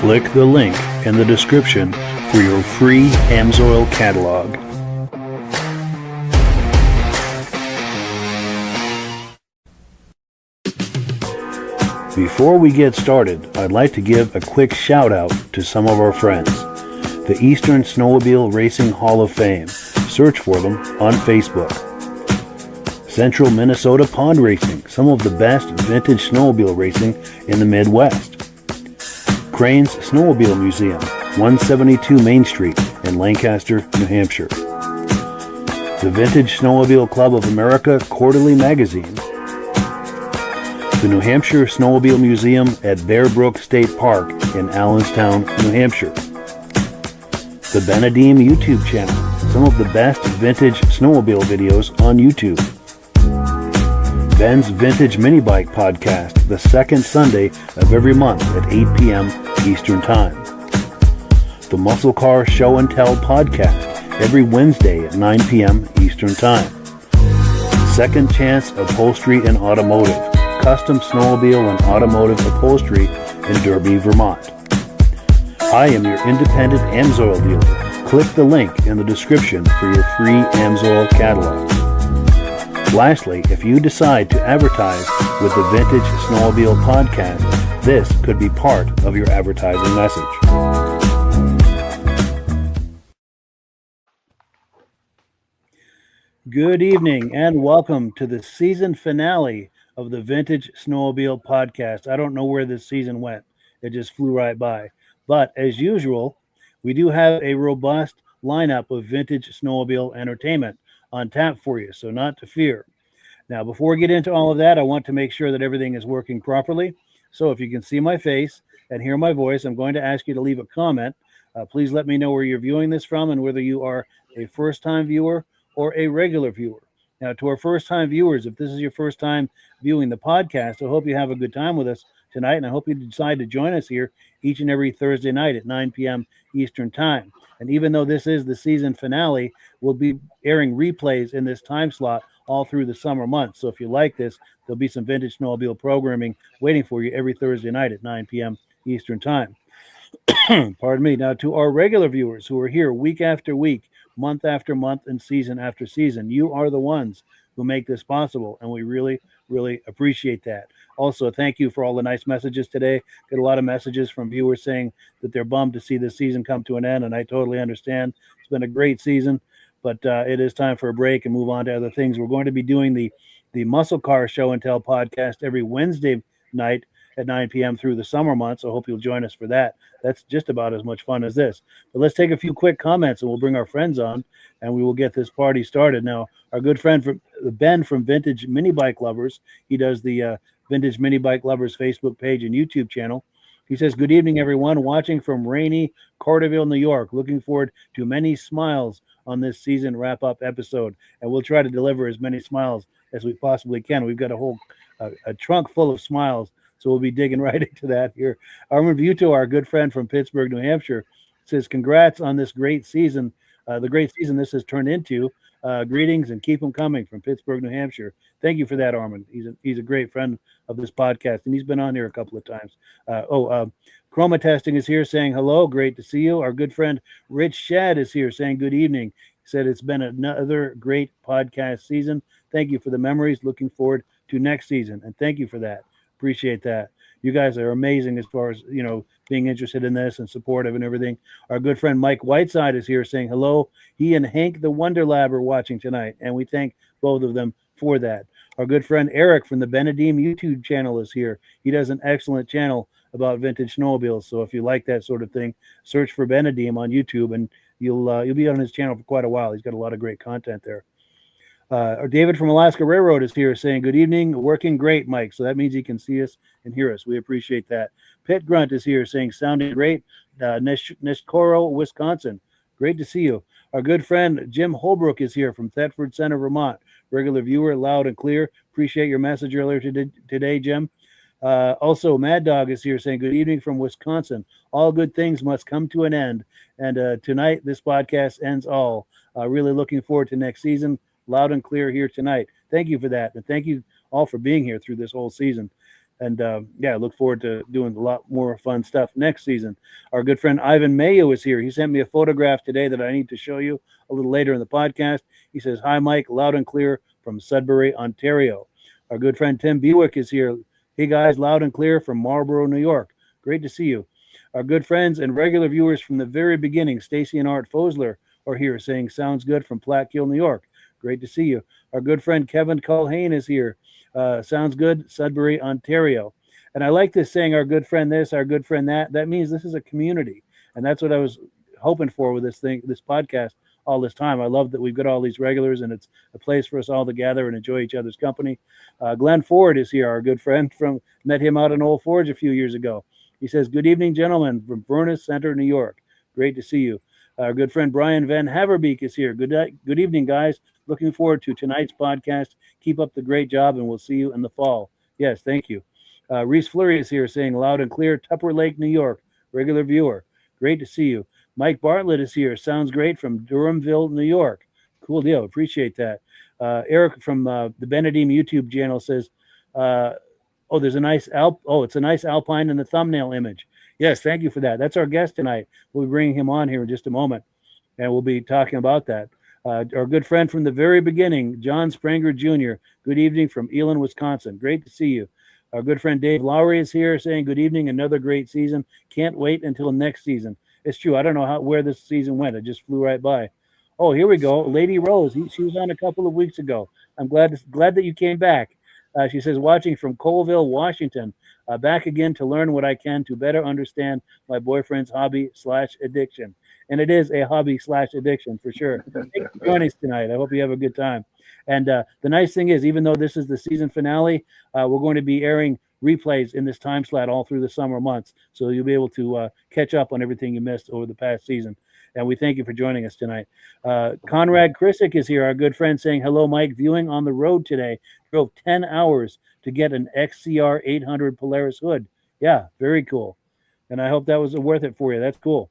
Click the link in the description for your free Amsoil catalog. Before we get started, I'd like to give a quick shout out to some of our friends. The Eastern Snowmobile Racing Hall of Fame. Search for them on Facebook. Central Minnesota Pond Racing, some of the best vintage snowmobile racing in the Midwest. Crane's Snowmobile Museum, 172 Main Street in Lancaster, New Hampshire. The Vintage Snowmobile Club of America Quarterly Magazine. The New Hampshire Snowmobile Museum at Bear Brook State Park in Allenstown, New Hampshire. The Benedim YouTube channel, some of the best vintage snowmobile videos on YouTube. Ben's Vintage Mini Bike Podcast, the second Sunday of every month at 8 p.m. Eastern Time. The Muscle Car Show and Tell Podcast, every Wednesday at 9 p.m. Eastern Time. Second Chance Upholstery and Automotive, custom snowmobile and automotive upholstery in Derby, Vermont. I am your independent Amsoil dealer. Click the link in the description for your free Amsoil catalog. Lastly, if you decide to advertise with the Vintage Snowmobile Podcast, this could be part of your advertising message. Good evening and welcome to the season finale of the Vintage Snowmobile Podcast. I don't know where this season went. It just flew right by. But as usual, we do have a robust lineup of vintage snowmobile entertainment on tap for you, so not to fear. Now, before we get into all of that, I want to make sure that everything is working properly. So if you can see my face and hear my voice, I'm going to ask you to leave a comment. Please let me know where you're viewing this from and whether you are a first-time viewer or a regular viewer. Now, to our first-time viewers, if this is your first time viewing the podcast, I hope you have a good time with us tonight, and I hope you decide to join us here each and every Thursday night at 9 p.m. Eastern Time. And even though this is the season finale, we'll be airing replays in this time slot all through the summer months. So if you like this, there'll be some vintage snowmobile programming waiting for you every Thursday night at 9 p.m. Eastern Time. Pardon me. Now, to our regular viewers who are here week after week, month after month, and season after season, you are the ones who make this possible, and we really, really appreciate that. Also, thank you for all the nice messages today. Got a lot of messages from viewers saying that they're bummed to see this season come to an end, and I totally understand. It's been a great season, but it is time for a break and move on to other things. We're going to be doing the Muscle Car Show and Tell podcast every Wednesday night at 9 p.m. through the summer months. I hope you'll join us for that. That's just about as much fun as this. But let's take a few quick comments, and we'll bring our friends on, and we will get this party started. Now, our good friend Ben from Vintage Mini Bike Lovers, he does the Vintage Mini Bike Lovers Facebook page and YouTube channel. He says, good evening, everyone, watching from rainy Carterville, New York. Looking forward to many smiles on this season wrap-up episode, and we'll try to deliver as many smiles as we possibly can. We've got a whole a trunk full of smiles, so we'll be digging right into that here. Our review to our good friend from Pittsburgh, New Hampshire, says, congrats on this great season, the great season this has turned into. Greetings and keep them coming from Pittsburgh, New Hampshire. Thank you for that, Armin. He's a great friend of this podcast, and he's been on here a couple of times. Chroma Testing is here saying hello. Great to see you. Our good friend Rich Shad is here saying good evening. He said it's been another great podcast season. Thank you for the memories. Looking forward to next season, and thank you for that. Appreciate that. You guys are amazing as far as, being interested in this and supportive and everything. Our good friend Mike Whiteside is here saying hello. He and Hank the Wonder Lab are watching tonight, and we thank both of them for that. Our good friend Eric from the Benedim YouTube channel is here. He does an excellent channel about vintage snowmobiles. So if you like that sort of thing, search for Benedim on YouTube, and you'll be on his channel for quite a while. He's got a lot of great content there. David from Alaska Railroad is here saying, good evening, working great, Mike. So that means he can see us and hear us. We appreciate that. Pitt Grunt is here saying, sounding great. Neshkoro, Wisconsin. Great to see you. Our good friend Jim Holbrook is here from Thetford Center, Vermont. Regular viewer, loud and clear. Appreciate your message earlier today, Jim. Also, Mad Dog is here saying, good evening from Wisconsin. All good things must come to an end. And tonight, this podcast ends all. Really looking forward to next season. Loud and clear here tonight. Thank you for that. And thank you all for being here through this whole season. And yeah, look forward to doing a lot more fun stuff next season. Our good friend Ivan Mayo is here. He sent me a photograph today that I need to show you a little later in the podcast. He says, "Hi, Mike, loud and clear from Sudbury, Ontario." Our good friend Tim Bewick is here. "Hey, guys, loud and clear from Marlborough, New York. Great to see you." Our good friends and regular viewers from the very beginning, Stacy and Art Fosler, are here saying, "Sounds good," from Plaqueville, New York. Great to see you. Our good friend Kevin Culhane is here. "Sounds good," Sudbury, Ontario. And I like this saying, "Our good friend this, our good friend that." That means this is a community. And that's what I was hoping for with this podcast all this time. I love that we've got all these regulars and it's a place for us all to gather and enjoy each other's company. Glenn Ford is here, our good friend met him out in Old Forge a few years ago. He says, "Good evening, gentlemen, from Furnace Center, New York. Great to see you." Our good friend Brian Van Haverbeek is here. Good evening, guys. Looking forward to tonight's podcast. Keep up the great job, and we'll see you in the fall. Yes, thank you. Reese Fleury is here saying, "Loud and clear, Tupper Lake, New York. Regular viewer. Great to see you." Mike Bartlett is here. "Sounds great," from Durhamville, New York. Cool deal. Appreciate that. Eric from the Benedim YouTube channel says, "Oh, there's a nice it's a nice Alpine in the thumbnail image." Yes, thank you for that. That's our guest tonight. We'll be bringing him on here in just a moment, and we'll be talking about that. Our good friend from the very beginning, John Spranger Jr. Good evening from Elon, Wisconsin. Great to see you. Our good friend Dave Lowry is here saying, "Good evening. Another great season. Can't wait until next season." It's true. I don't know where this season went. It just flew right by. Oh, here we go. Lady Rose. She was on a couple of weeks ago. I'm glad that you came back. She says, "Watching from Colville, Washington. Back again to learn what I can to better understand my boyfriend's hobby/addiction." And it is a hobby/addiction for sure. Thank you for joining us tonight. I hope you have a good time. And the nice thing is, even though this is the season finale, we're going to be airing replays in this time slot all through the summer months. So you'll be able to catch up on everything you missed over the past season. And we thank you for joining us tonight. Conrad Krisick is here, our good friend, saying, "Hello, Mike. Viewing on the road today. Drove 10 hours to get an XCR 800 Polaris hood." Yeah, very cool. And I hope that was worth it for you. That's cool.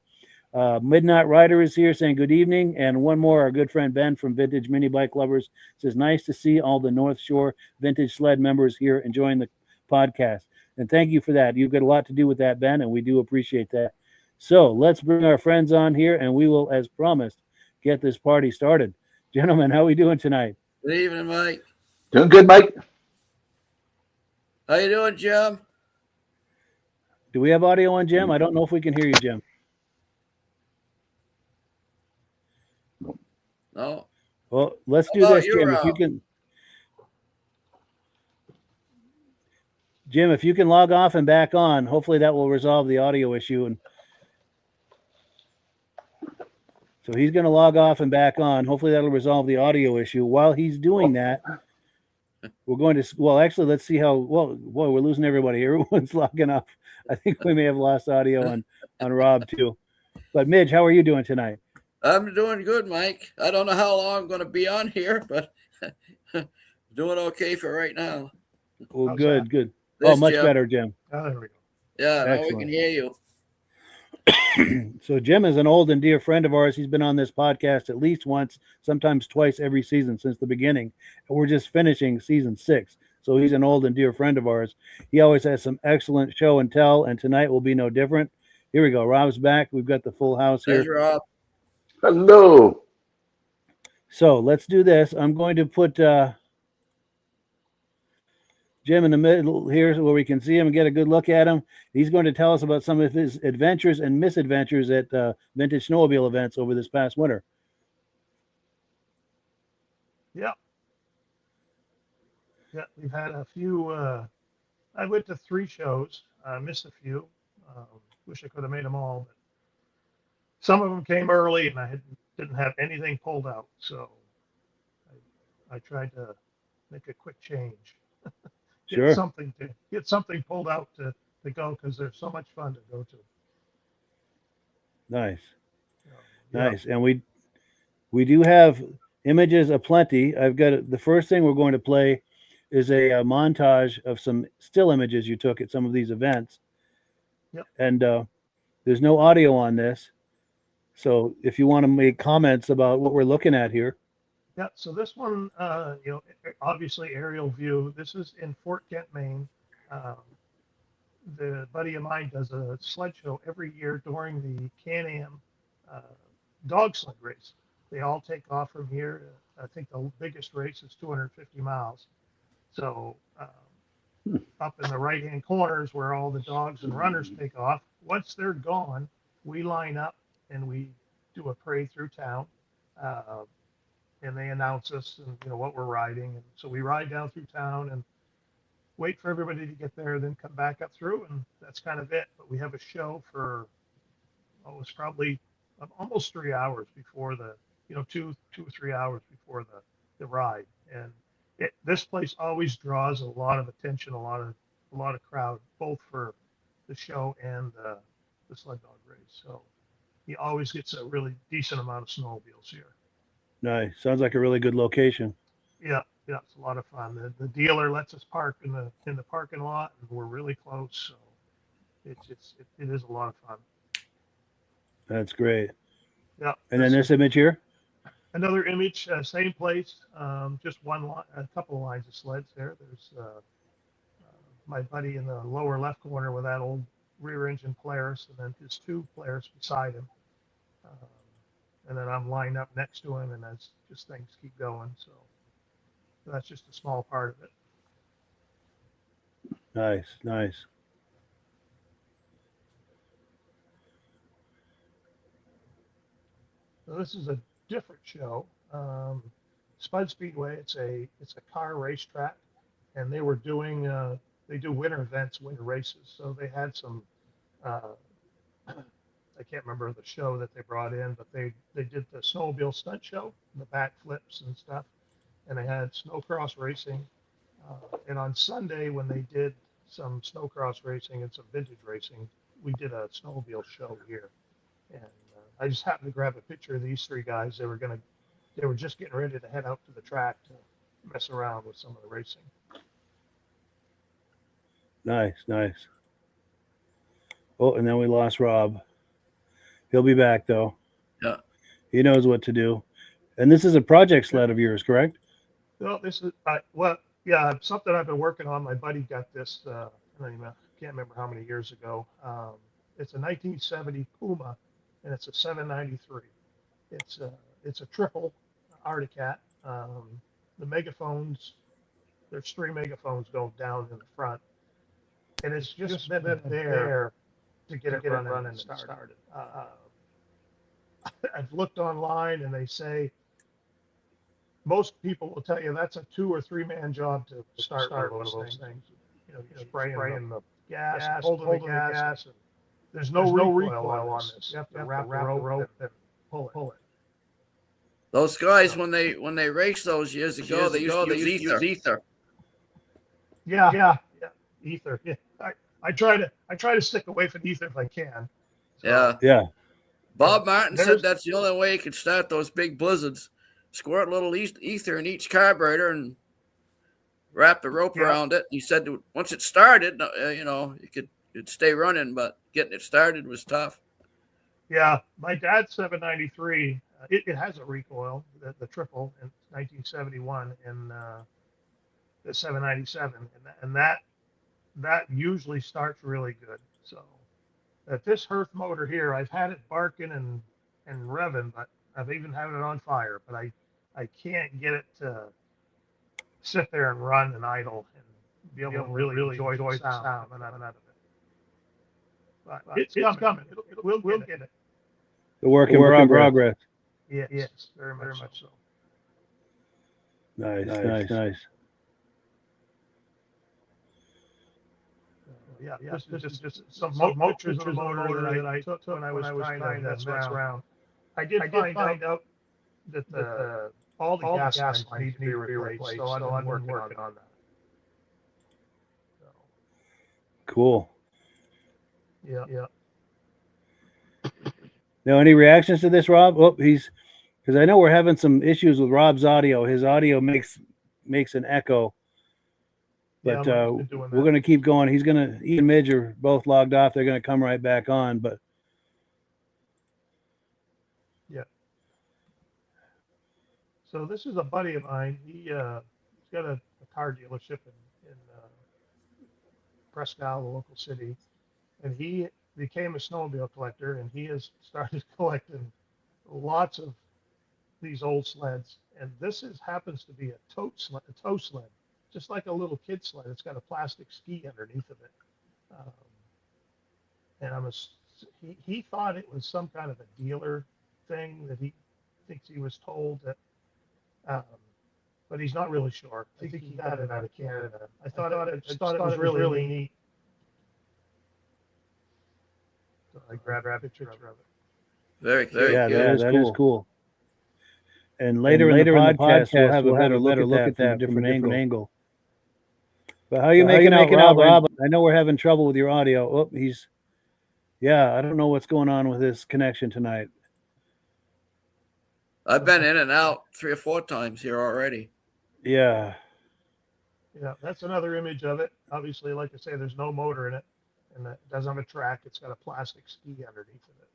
Midnight Rider is here saying, "Good evening." And one more, our good friend Ben from Vintage Mini Bike Lovers says, "Nice to see all the North Shore Vintage Sled members here enjoying the podcast." And thank you for that. You've got a lot to do with that, Ben, and we do appreciate that. So let's bring our friends on here, and we will, as promised, get this party started. Gentlemen, how are we doing tonight? Good evening, Mike. Doing good, Mike. How you doing, Jim? Do we have audio on Jim? I don't know if we can hear you, Jim. No. Well, let's do this, Jim. If you can, Jim, if you can log off and back on, hopefully that will resolve the audio issue. And so he's going to log off and back on. Hopefully that'll resolve the audio issue. While he's doing that, we're going to, well, actually, let's see how, well, boy, we're losing everybody. Everyone's logging off. I think we may have lost audio on Rob too. But Midge, how are you doing tonight? I'm doing good, Mike. I don't know how long I'm going to be on here, but doing okay for right now. Well, good. Oh, much better, Jim. Oh, there we go. Yeah, now we can hear you. So Jim is an old and dear friend of ours. He's been on this podcast at least once, sometimes twice every season since the beginning. And we're just finishing season 6. So he's an old and dear friend of ours. He always has some excellent show and tell, and tonight will be no different. Here we go. Rob's back. We've got the full house here. There's Rob. Hello. So let's do this. I'm going to put Jim in the middle here where we can see him and get a good look at him. He's going to tell us about some of his adventures and misadventures at Vintage Snowmobile events over this past winter. Yeah, we've had a few. I went to 3 shows. I missed a few. Wish I could have made them all. But some of them came early, and I didn't have anything pulled out. So I tried to make a quick change. Get something pulled out to go, because they're so much fun to go to. Nice. Yeah. Nice. And we do have images aplenty. I've got the first thing we're going to play is a montage of some still images you took at some of these events. Yep. And there's no audio on this. So if you want to make comments about what we're looking at here. Yeah, so this one, obviously aerial view. This is in Fort Kent, Maine. the buddy of mine does a sled show every year during the Can-Am dog sled race. They all take off from here. I think the biggest race is 250 miles. So up in the right-hand corners where all the dogs and runners take off, once they're gone, we line up and we do a parade through town. And they announce us and what we're riding. And so we ride down through town and wait for everybody to get there, then come back up through, and that's kind of it. But we have a show for it's probably almost 3 hours before the 2 or 3 hours before the ride. And this place always draws a lot of attention, a lot of crowd, both for the show and the sled dog race. So he always gets a really decent amount of snowmobiles here. Nice. Sounds like a really good location. Yeah, it's a lot of fun. The dealer lets us park in the parking lot, and we're really close, so it is a lot of fun. That's great. Yeah. And then this image here? Another image, same place, just a couple of lines of sleds there. There's my buddy in the lower left corner with that old rear engine Polaris, and then his two Polaris beside him. And then I'm lined up next to him, and as just things keep going. So that's just a small part of it. Nice. So this is a different show. Spud Speedway. It's a car racetrack, and they were doing they do winter events, winter races. So they had some. I can't remember the show that they brought in, but they did the snowmobile stunt show, the backflips and stuff, and they had snowcross racing. And on Sunday, when they did some snowcross racing and some vintage racing, we did a snowmobile show here. And I just happened to grab a picture of these three guys. They were just getting ready to head out to the track to mess around with some of the racing. Nice. Oh, and then we lost Rob. He'll be back though. Yeah. He knows what to do. And this is a project sled of yours, correct? Well, this is something I've been working on. My buddy got this. I can't remember how many years ago. It's a 1970 Puma, and it's a 793. It's a triple Arctic Cat. The megaphones. There's 3 megaphones going down in the front, and it's just been there to get it running and started. I've looked online, and they say most people will tell you that's a 2 or 3 man job to start one of those things. Spraying the gas, holding the gas. And there's no recoil on this. You have to wrap the rope and pull it. Those guys, when they raced those years ago, they used to use ether. Yeah, ether. Yeah. I try to stick away from ether if I can. So, Yeah. Bob Martin said that's the only way you could start those big blizzards. Squirt a little ether in each carburetor and wrap the rope around it. He said once it started, it'd stay running, but getting it started was tough. Yeah, my dad's 793. It has a recoil, the triple in 1971, and the 797, and that usually starts really good. So at this Hearth motor here, I've had it barking and revving, but I've even had it on fire, but I can't get it to sit there and run and idle and be able to really enjoy the sound coming out of it. But it's coming. We'll get it. The work in progress. Yes, very much so. Nice. Yeah, this is just some pictures of the motor that I took when I was trying to mess around. I did find out that all the gas lines need to be replaced, so I'm working on that. Cool. Yeah. Now, any reactions to this, Rob? Oh, because I know we're having some issues with Rob's audio. His audio makes an echo. But we're going to keep going. He and Midge are both logged off. They're going to come right back on. But yeah. So this is a buddy of mine. He's got a car dealership in Presque Isle, the local city, and he became a snowmobile collector, and he has started collecting lots of these old sleds. And this happens to be a tow sled, just like a little kid sled. It's got a plastic ski underneath of it. And he thought it was some kind of a dealer thing that he thinks he was told that, but he's not really sure. I think he got it out of Canada. I thought it was really neat. So I grabbed a picture of it. Very cool. Yeah, that is cool. And later in the podcast, we'll have a better look at that from a different angle. But how are you making out, Rob? I know we're having trouble with your audio. Oh, I don't know what's going on with his connection tonight. I've been in and out 3 or 4 times here already. Yeah. Yeah, that's another image of it. Obviously, like I say, there's no motor in it, and it doesn't have a track. It's got a plastic ski underneath of it.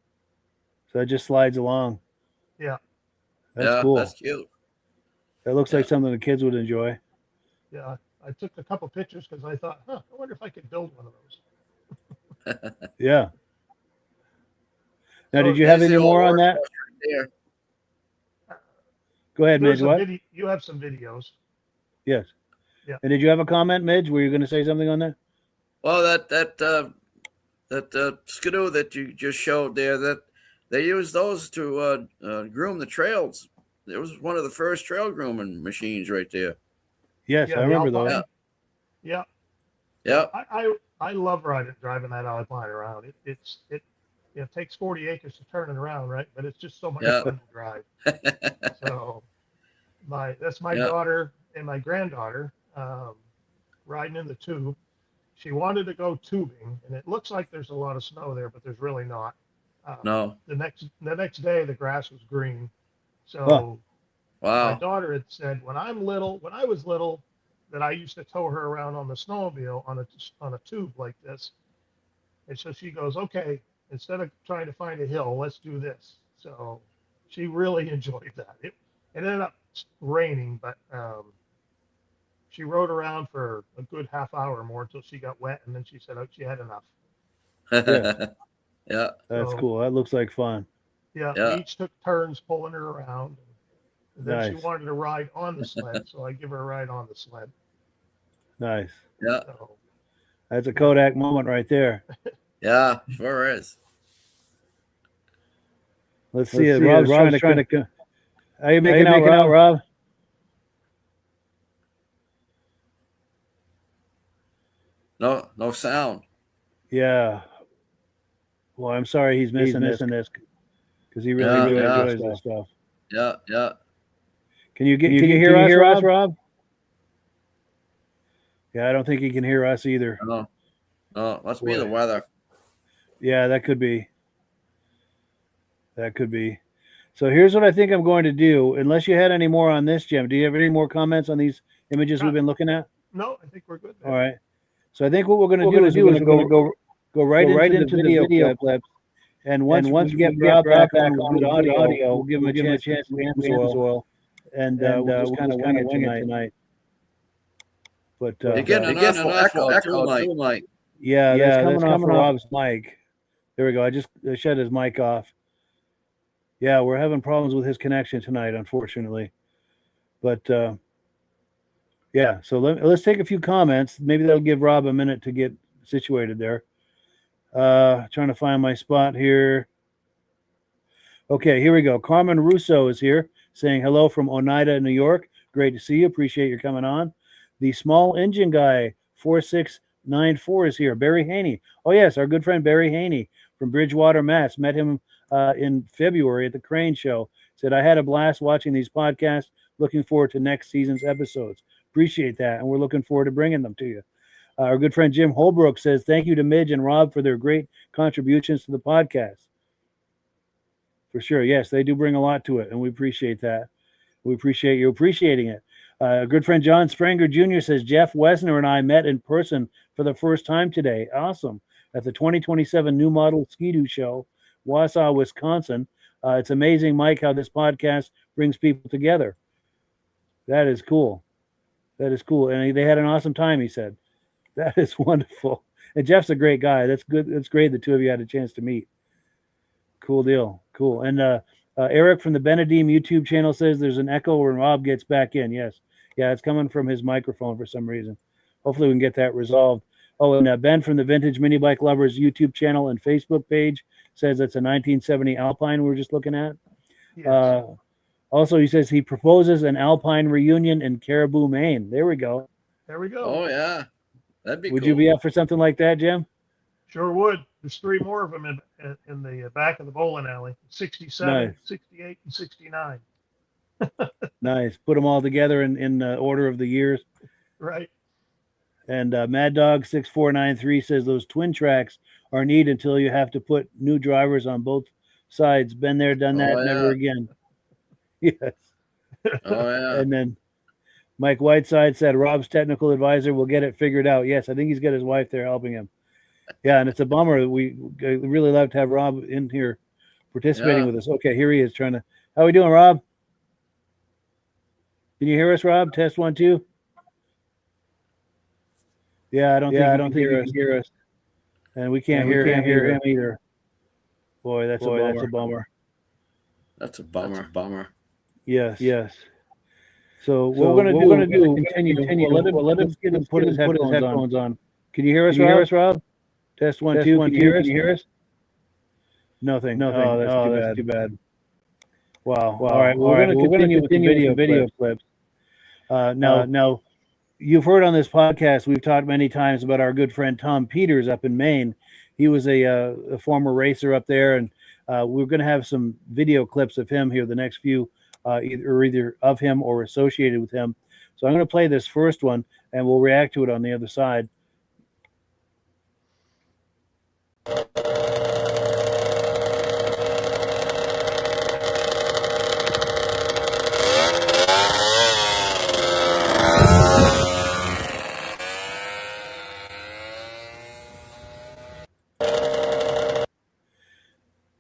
So it just slides along. Yeah. That's cool. That's cute. That looks like something the kids would enjoy. Yeah, I took a couple pictures because I thought, I wonder if I could build one of those. Yeah. Now, did you have any more on that? There. Go ahead, Midge. What? You have some videos. Yes. Yeah. And did you have a comment, Midge? Were you going to say something on that? Well, that skidoo that you just showed there, that they used those to groom the trails. It was one of the first trail grooming machines right there. Yes, I remember those. Yeah. Yeah. I love driving that Alpine around. It takes 40 acres to turn it around, right? But it's just so much fun to drive. So that's my daughter and my granddaughter riding in the tube. She wanted to go tubing, and it looks like there's a lot of snow there, but there's really not. No. The next day, the grass was green. So wow. My daughter had said, when I was little, that I used to tow her around on the snowmobile on a tube like this. And so she goes, okay, instead of trying to find a hill, let's do this. So she really enjoyed that. It ended up raining, but she rode around for a good half hour more until she got wet, and then she said, she had enough. Yeah. That's cool. That looks like fun. Yeah. We each took turns pulling her around. And then she wanted to ride on the sled, so I give her a ride on the sled. Nice. Yeah. So, that's a Kodak moment right there. Yeah, sure is. Let's see it. Rob's trying to. Are you making out, Rob? No sound. Yeah. Well, I'm sorry he's missing this because he really enjoys this stuff. Yeah. Can you hear us, Rob? Yeah, I don't think he can hear us either. No, must be the weather. Yeah, that could be. So here's what I think I'm going to do. Unless you had any more on this, Jim, do you have any more comments on these images we've been looking at? No, I think we're good. All right. So I think what we're going to do is we're going to go right into the video clip. And once we get Rob back on good audio, we'll give him a chance to answer oil. And we'll just kind of wing it tonight. But you're getting an awful echo too, Mike. Yeah, that's coming off Rob's mic. There we go. I shut his mic off. Yeah, we're having problems with his connection tonight, unfortunately. But so let's take a few comments. Maybe that'll give Rob a minute to get situated there. Trying to find my spot here. Okay, here we go. Carmen Russo is here saying hello from Oneida, New York. Great to see you. Appreciate your coming on. The small engine guy 4694 is here. Barry Haney. Oh yes, our good friend Barry Haney from Bridgewater, Mass. Met him in February at the Crane Show. Said I had a blast watching these podcasts. Looking forward to next season's episodes. Appreciate that, and we're looking forward to bringing them to you. Our good friend Jim Holbrook says thank you to Midge and Rob for their great contributions to the podcast. For sure, yes, they do bring a lot to it, and we appreciate that. We appreciate you appreciating it. Our good friend John Spranger Jr. says Jeff Wesner and I met in person for the first time today. Awesome. At the 2027 New Model Ski-Doo Show, Wausau, Wisconsin. It's amazing, Mike, how this podcast brings people together. That is cool. And they had an awesome time, he said. That is wonderful. And Jeff's a great guy. That's good. That's great. The two of you had a chance to meet. Cool deal. Cool. And Eric from the Benedim YouTube channel says there's an echo when Rob gets back in. Yes. Yeah, it's coming from his microphone for some reason. Hopefully we can get that resolved. Oh, and Ben from the Vintage Mini Bike Lovers YouTube channel and Facebook page says it's a 1970 Alpine we're just looking at. Yes. Also, he says he proposes an Alpine reunion in Caribou, Maine. There we go. There we go. Oh yeah, that'd be. Would cool. you be up for something like that, Jim? Sure would. There's 3 more of them in the back of the bowling alley. 67, Nice. 68, and 69. Nice. Put them all together in order of the years. Right. And Mad Dog 6493 says those twin tracks are neat until you have to put new drivers on both sides. Been there, done that, never again. Yes. Oh yeah. And then Mike Whiteside said Rob's technical advisor will get it figured out. Yes, I think he's got his wife there helping him. Yeah, and it's a bummer. We really love to have Rob in here participating with us. Okay, here he is trying to. How we doing, Rob? Can you hear us, Rob? Test 1, 2. Yeah, I don't think you can hear us. And we can't hear him either. Boy, that's a bummer. That's a bummer. Yes. So what we're gonna do? Continue. Let him get him put his headphones on. Can you hear us, Rob? Test 1, 2. Can you hear us? Nothing. Oh, that's too bad. Wow. All right. We're gonna continue with the video clips. Now, you've heard on this podcast we've talked many times about our good friend Tom Peters up in Maine. He was a former racer up there, and we're going to have some video clips of him here the next few, either of him or associated with him. So I'm going to play this first one, and we'll react to it on the other side.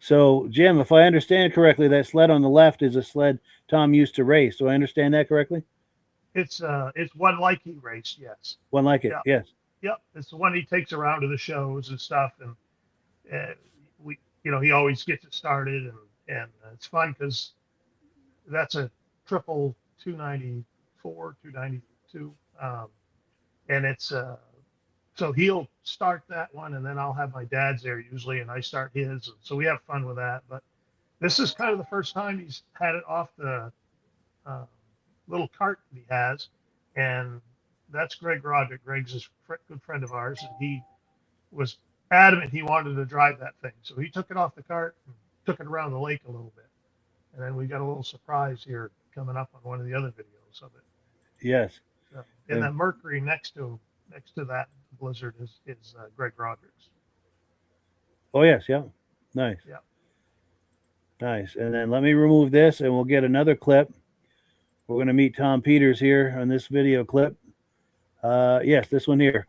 So, Jim, if I understand correctly, that sled on the left is a sled Tom used to race. Do I understand that correctly? It's one like he raced, yes. One like it, Yeah. yes. Yep, it's the one he takes around to the shows and stuff, and he always gets it started, and it's fun because that's a triple 294, 292, and it's so he'll start that one, and then I'll have my dad's there usually, and I start his, so we have fun with that. But this is kind of the first time he's had it off the little cart that he has, and that's Greg Roderick. Greg's a good friend of ours, and he was adamant he wanted to drive that thing. So he took it off the cart and took it around the lake a little bit. And then we got a little surprise here coming up on one of the other videos of it. Yes. So, and the Mercury next to that Blizzard is Greg Roderick's. Oh, yes, yeah. Nice. Yeah. Nice. And then let me remove this, and we'll get another clip. We're going to meet Tom Peters here on this video clip. Yes, this one here.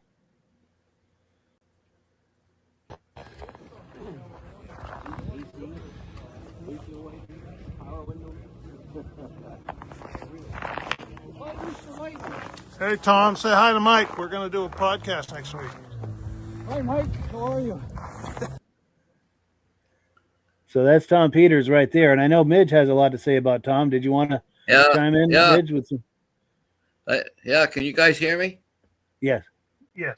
Hey, Tom, say hi to Mike. We're going to do a podcast next week. Hi, Mike. How are you? So that's Tom Peters right there. And I know Midge has a lot to say about Tom. Did you want to chime in, Midge? With some... yeah, can you guys hear me? Yes. Yes.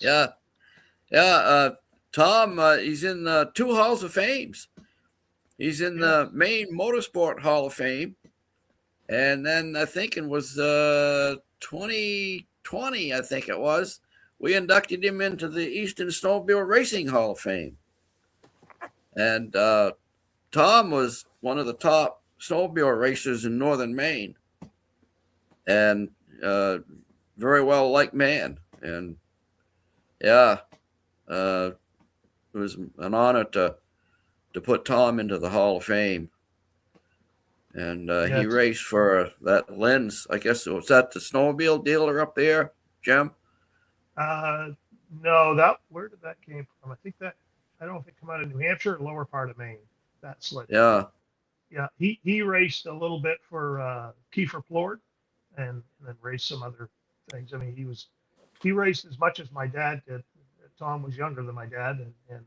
Yeah. Tom, he's in 2 Halls of Fames. He's in the Maine Motorsport Hall of Fame. And then I think it was 2020, I think it was, we inducted him into the Eastern Snowmobile Racing Hall of Fame. And Tom was one of the top snowmobile racers in northern Maine. And very well liked man. And it was an honor to put Tom into the Hall of Fame. And he raced for that Lens. I guess was that the snowmobile dealer up there, Jim? No, where did that came from? I don't know if it came out of New Hampshire or lower part of Maine. That sled. Yeah. Yeah. He raced a little bit for Kiefer Plord, and then raced some other things. I mean, he raced as much as my dad did. Tom was younger than my dad, and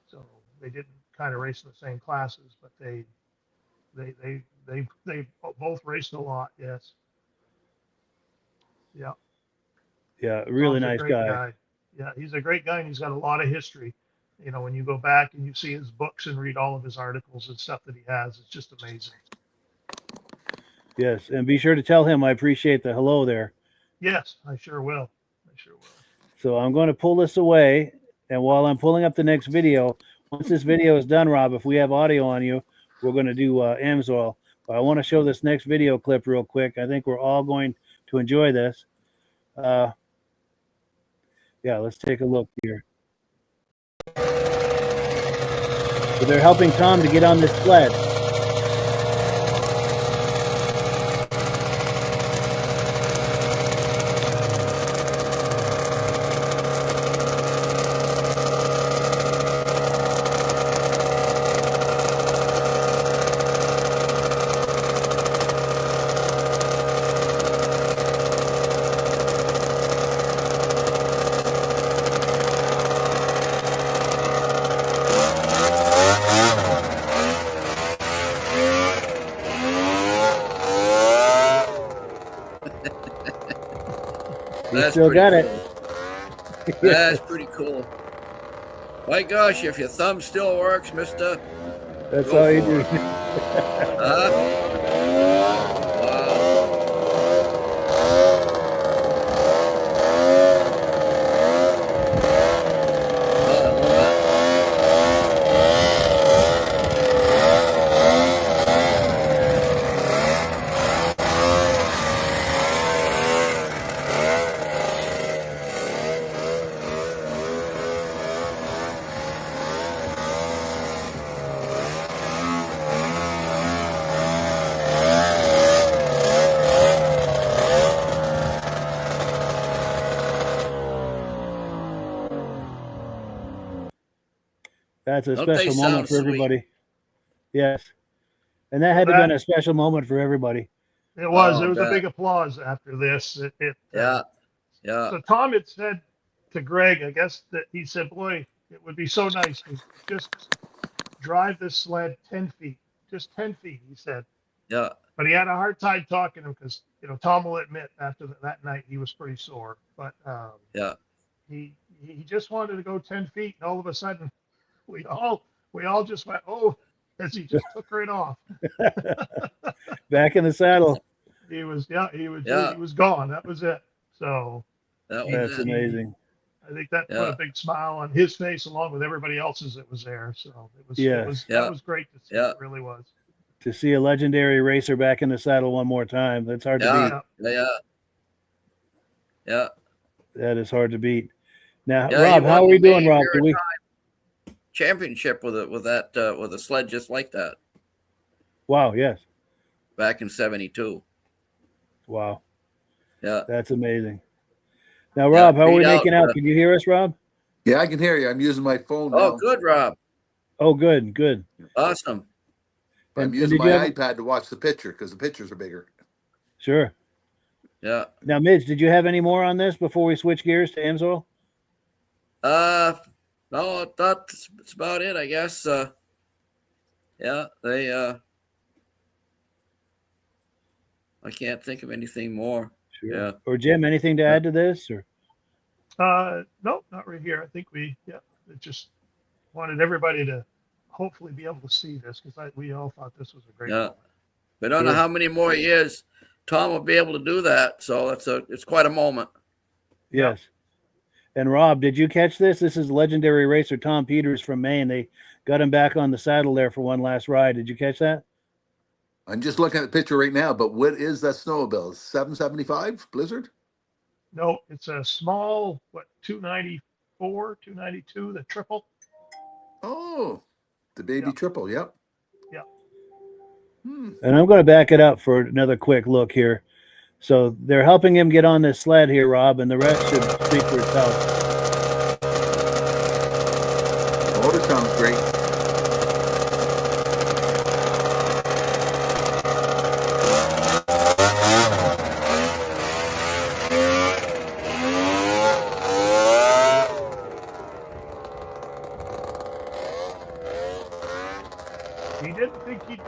so they didn't kind of race in the same classes, but they both raced a lot. Yes. Yeah. Yeah, really Tom's a nice great guy. Yeah, he's a great guy, and he's got a lot of history. You know, when you go back and you see his books and read all of his articles and stuff that he has, it's just amazing. Yes, and be sure to tell him I appreciate the hello there. Yes, I sure will. So I'm going to pull this away, and while I'm pulling up the next video, once this video is done, Rob, if we have audio on you, we're going to do Amsoil. But I want to show this next video clip real quick. I think we're all going to enjoy this. Yeah, let's take a look here. So they're helping Tom to get on this sled. That's Still got pretty it. cool. That's pretty cool. My gosh, if your thumb still works, mister. That's Go all you for do. it. Wow. That's a Don't they special moment sound for sweet? everybody. Yes. And that had to have been a special moment for everybody. It was. Oh, There was a that- big applause after this. Yeah. Yeah. So Tom had said to Greg, I guess, that he said, boy, it would be so nice to just drive this sled 10 feet, just 10 feet, he said. Yeah. But he had a hard time talking to him because, you know, Tom will admit after that night he was pretty sore. But Yeah. he just wanted to go 10 feet, and all of a sudden we all just went, oh, as he just took right off. Back in the saddle. He was gone. That was it. So That was That's it. amazing. I think that put Yeah. a big smile on his face along with everybody else's that was there. So Yeah. Yeah. that was great to see. Yeah. It really was. To see a legendary racer back in the saddle one more time, that's hard to Yeah. beat. Yeah. Yeah. That is hard to beat. Now, Yeah, Rob, he how are won we the doing, Maine Rob? Do we? Championship with a sled just like that Wow, yes. back in '72. Wow, Yeah. that's amazing. Now, Rob, how are we beat out, making out? Can you hear us, Rob? Yeah, I can hear you. I'm using my phone now. Oh, good, Rob. Oh, good, good. Awesome. I'm And using did you my have- iPad to watch the picture because the pictures are bigger. Sure. Yeah. Now, Midge, did you have any more on this before we switch gears to Amsoil? No, that's about it, I guess. Yeah, they I can't think of anything more. Sure. Yeah. Or Jim, anything to add to this? Or No, not right here. I think it just wanted everybody to hopefully be able to see this because we all thought this was a great Yeah. moment. We don't know Sure. how many more years Tom will be able to do that. So it's quite a moment. yes. And Rob, did you catch this? This is legendary racer Tom Peters from Maine. They got him back on the saddle there for one last ride. Did you catch that? I'm just looking at the picture right now, but what is that snowmobile? 775 Blizzard? No, it's a small, 294, 292, the triple. Oh, the baby Yeah. triple. Yep. Yeah. And I'm going to back it up for another quick look here. So they're helping him get on this sled here, Rob, and the rest should speak for itself. The motor sounds great.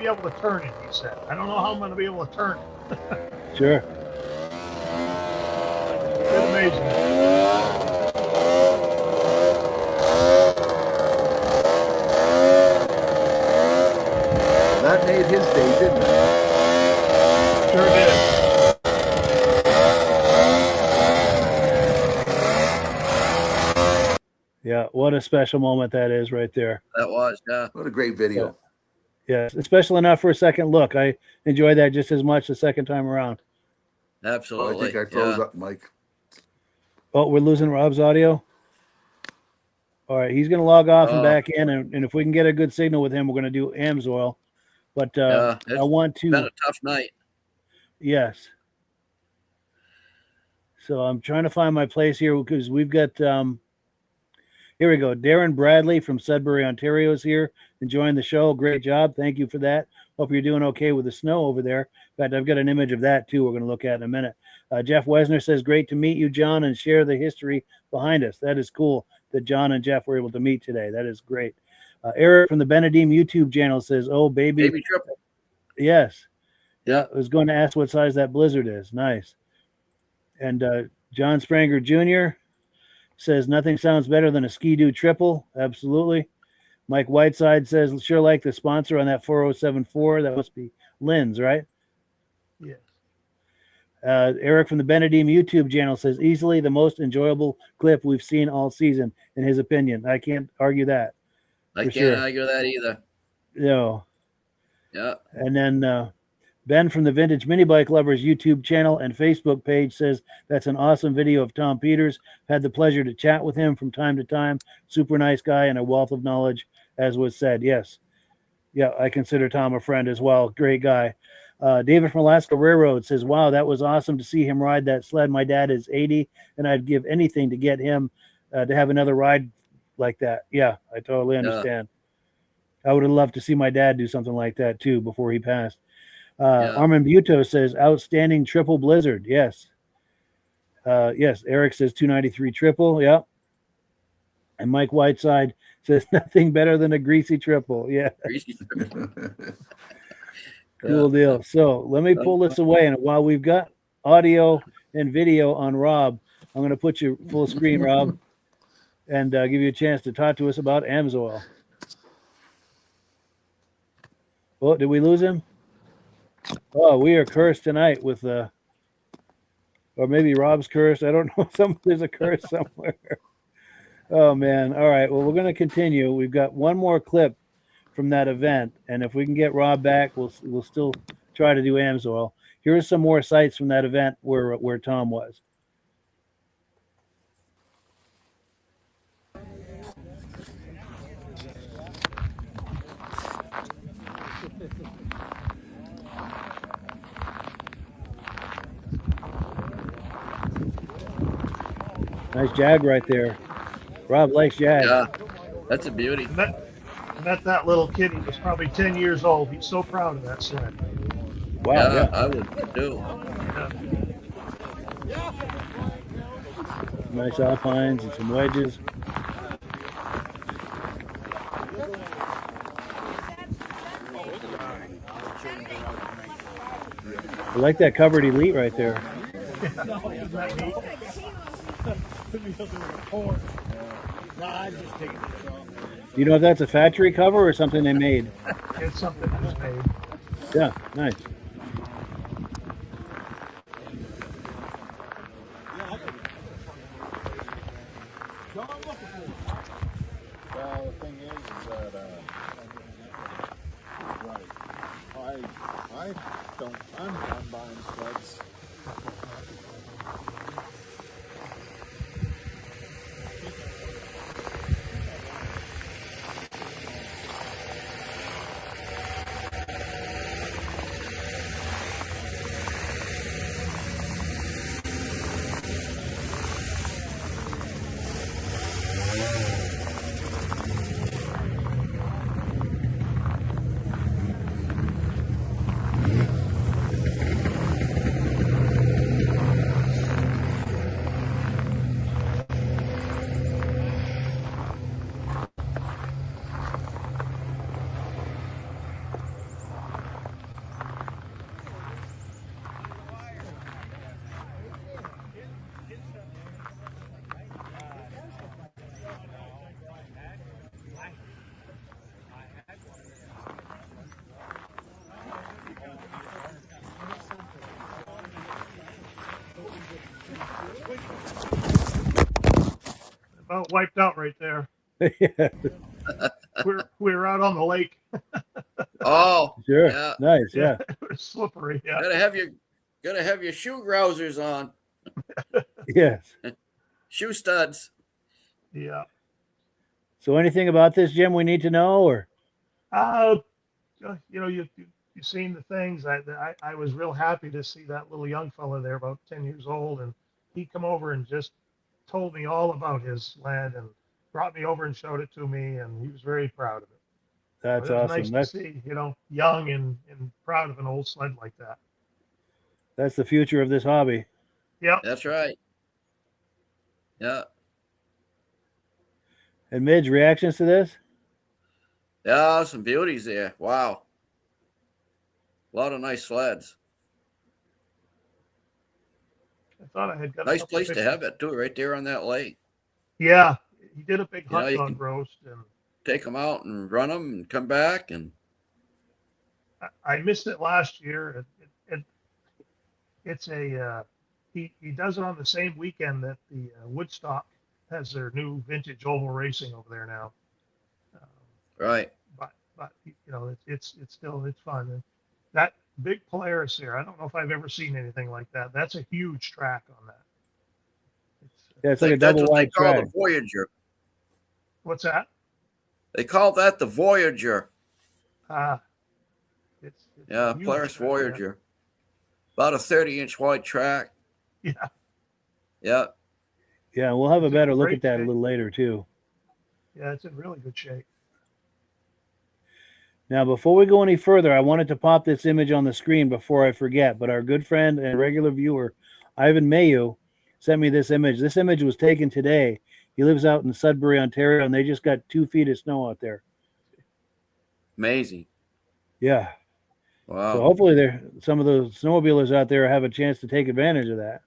be able to turn it, he said. I don't know how I'm going to be able to turn it. Sure. It's amazing. That made his day, didn't it? Sure did. Yeah, what a special moment that is right there. That was, yeah. What a great video. Yeah, it's special enough for a second look. I enjoyed that just as much the second time around. Absolutely. Oh, I think I froze up, Mike. Oh, we're losing Rob's audio? All right, he's going to log off and back in, and if we can get a good signal with him, we're going to do AMSOIL. But I want to... It's been a tough night. Yes. So I'm trying to find my place here because we've got... here we go. Darren Bradley from Sudbury, Ontario is here enjoying the show. Great job. Thank you for that. Hope you're doing okay with the snow over there. In fact, I've got an image of that too we're going to look at in a minute. Jeff Wesner says, great to meet you, John, and share the history behind us. That is cool that John and Jeff were able to meet today. That is great. Eric from the Benedim YouTube channel says, oh, baby triple. Yes. Yeah. I was going to ask what size that Blizzard is. Nice. And John Spranger Jr. says, nothing sounds better than a Ski-Doo triple. Absolutely. Mike Whiteside says, sure like the sponsor on that 4074. That must be Lynn's, right? Yes. Eric from the Benedim YouTube channel says, easily the most enjoyable clip we've seen all season, in his opinion. I can't argue that. I can't argue that either. No. Yeah. And then Ben from the Vintage Mini Bike Lovers YouTube channel and Facebook page says, that's an awesome video of Tom Peters. Had the pleasure to chat with him from time to time. Super nice guy and a wealth of knowledge, as was said. Yes. Yeah, I consider Tom a friend as well. Great guy. David from Alaska Railroad says, wow, that was awesome to see him ride that sled. My dad is 80, and I'd give anything to get him to have another ride like that. Yeah, I totally understand. I would have loved to see my dad do something like that too before he passed. Armin Buto says, outstanding triple Blizzard. Yes. Yes. Eric says 293 triple. Yeah. And Mike Whiteside says nothing better than a greasy triple. Yeah. Greasy triple. Cool deal. So let me pull this away. And while we've got audio and video on Rob, I'm going to put you full screen, Rob, and give you a chance to talk to us about AMSOIL. Oh, did we lose him? Oh, we are cursed tonight with or maybe Rob's cursed. I don't know. There's a curse somewhere. Oh man. All right. Well, we're going to continue. We've got one more clip from that event, and if we can get Rob back, we'll still try to do AMSOIL. Here are some more sites from that event where Tom was. Nice Jag right there. Rob likes Jag. Yeah, that's a beauty. Met that little kid. He was probably 10 years old. He's so proud of that sled. Wow. Yeah, I would too. Yeah. Nice alpines and some wedges. I like that covered Elite right there. Do you know if that's a factory cover or something they made? It's something that was made. Yeah, nice. Well, the thing is that I'm buying sleds. About wiped out right there. Yeah, We're out on the lake. Oh, sure. yeah. Nice. Yeah. It was slippery. Yeah. Gotta have your shoe grousers on, Yes. shoe studs. Yeah. So anything about this, Jim, we need to know, or? You've seen the things. I was real happy to see that little young fella there, about 10 years old, and he come over and just told me all about his sled and brought me over and showed it to me, and he was very proud of it. That's It was awesome. nice to see, young and proud of an old sled like that. That's the future of this hobby. Yeah. That's right. Yeah. And Midge, reactions to this? Yeah, some beauties there. Wow. A lot of nice sleds. I thought I had got a Nice couple place to pictures. have it, too, right there on that lake. Yeah. He did a big You know, hot you dog can- roast, and Take them out and run them and come back. And I missed it last year. It's a he does it on the same weekend that the Woodstock has their new vintage oval racing over there now. right. But it's fun. And that big Polaris there, I don't know if I've ever seen anything like that. That's a huge track on that. Yeah, it's I like a think that's double what they wide call track. the Voyager. What's that? They call that the Voyager. It's Yeah, a huge Polaris track, Voyager. About a 30-inch wide track. Yeah. Yeah. Yeah, we'll have a It's in better look great at that a shape. little later too. Yeah, it's in really good shape. Now, before we go any further, I wanted to pop this image on the screen before I forget, but our good friend and regular viewer, Ivan Mayu, sent me this image. This image was taken today. He lives out in Sudbury, Ontario, and they just got 2 feet of snow out there. Amazing. Yeah. Wow. So hopefully some of the snowmobilers out there have a chance to take advantage of that.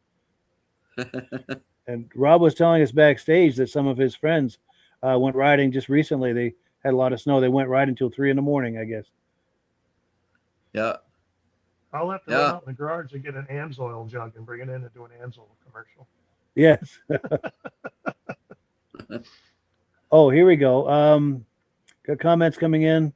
And Rob was telling us backstage that some of his friends went riding just recently. They had a lot of snow. They went riding until 3 a.m, I guess. Yeah. I'll have to Yeah. run out in the garage and get an AMSOIL jug and bring it in and do an AMSOIL commercial. Yes. Oh, here we go. Got comments coming in.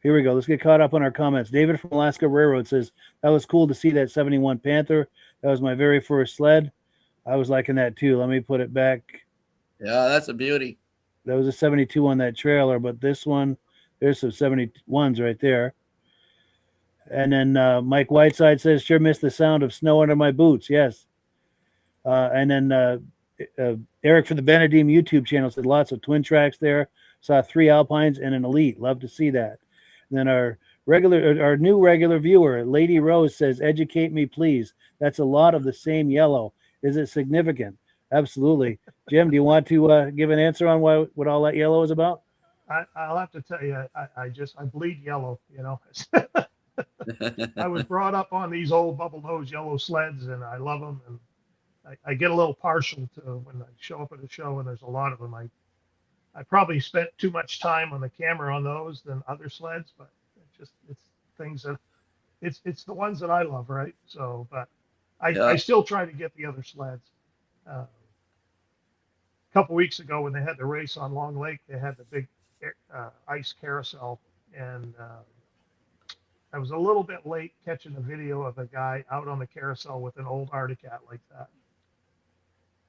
Here we go. Let's get caught up on our comments. David from Alaska Railroad says, that was cool to see that 71 Panther. That was my very first sled. I was liking that too. Let me put it back. Yeah, that's a beauty. That was a 72 on that trailer, but this one, there's some 71s right there. And then Mike Whiteside says, sure missed the sound of snow under my boots. Yes. And then Eric from the Benedim YouTube channel said lots of twin tracks there. Saw 3 Alpines and an Elite. Love to see that. And then our new regular viewer, Lady Rose, says, educate me, please. That's a lot of the same yellow. Is it significant? Absolutely. Jim, do you want to give an answer on what all that yellow is about? I'll have to tell you, I bleed yellow, I was brought up on these old bubble nose yellow sleds, and I love them. And I get a little partial to when I show up at a show and there's a lot of them. I probably spent too much time on the camera on those than other sleds, but it's things that it's the ones that I love, right? So, but I still try to get the other sleds. A couple weeks ago when they had the race on Long Lake, they had the big ice carousel, and I was a little bit late catching a video of a guy out on the carousel with an old Arctic Cat like that.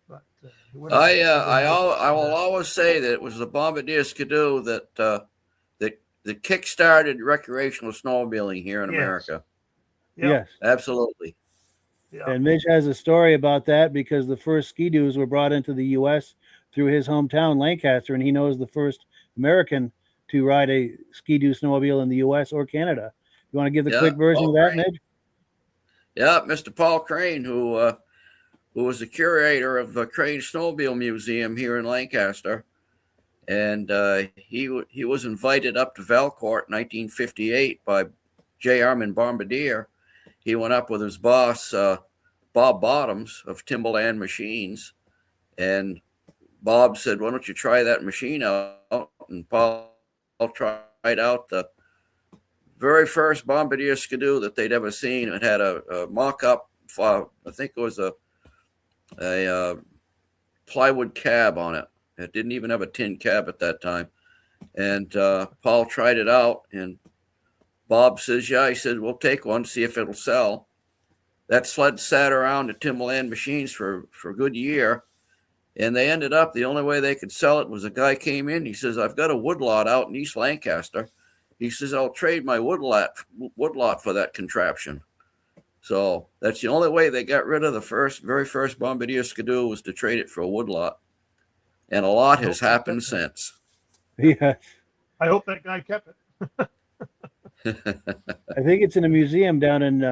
But I will always say that it was the Bombardier Skidoo that kick-started recreational snowmobiling here in America. Yep. Yes. Absolutely. Yeah. And Mitch has a story about that because the first ski-doos were brought into the U.S. through his hometown, Lancaster, and he knows the first American to ride a ski-doo snowmobile in the U.S. or Canada. You want to give the quick version of that, Mitch? Yeah, Mr. Paul Crane, who was the curator of the Crane Snowmobile Museum here in Lancaster. And he was invited up to Valcourt in 1958 by J. Armin Bombardier. He went up with his boss, Bob Bottoms of Timberland Machines. And Bob said, why don't you try that machine out? And Paul tried out the very first Bombardier Skidoo that they'd ever seen. It had a mock-up, I think it was a a plywood cab on it. It didn't even have a tin cab at that time. And Paul tried it out, and Bob says, yeah, he said, we'll take one, see if it'll sell. That sled sat around at Timberland Machines for a good year. And they ended up, the only way they could sell it was a guy came in. He says, I've got a woodlot out in East Lancaster. He says, I'll trade my woodlot for that contraption. So that's the only way they got rid of the very first Bombardier Skidoo, was to trade it for a woodlot. And a lot has happened since. Yeah. I hope that guy kept it. I think it's in a museum down in.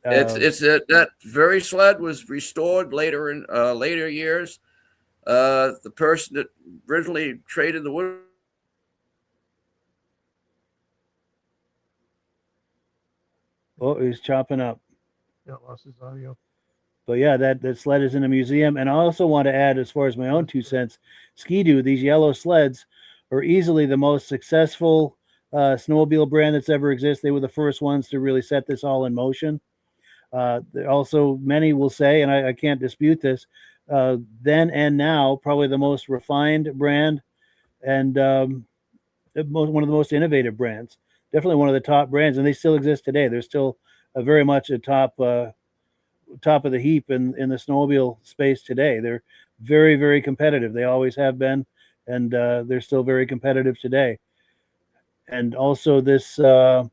It's that very sled was restored later in later years. The person that originally traded the wood. Oh, he's chopping up. Yeah, lost his audio. But yeah, that sled is in a museum. And I also want to add, as far as my own 2 cents, Ski-Doo, these yellow sleds are easily the most successful snowmobile brand that's ever existed. They were the first ones to really set this all in motion. Also, many will say, and I can't dispute this, then and now, probably the most refined brand and one of the most innovative brands. Definitely one of the top brands, and they still exist today. They're still very much a top of the heap in the snowmobile space today. They're very, very competitive. They always have been, and they're still very competitive today. And also this, I'm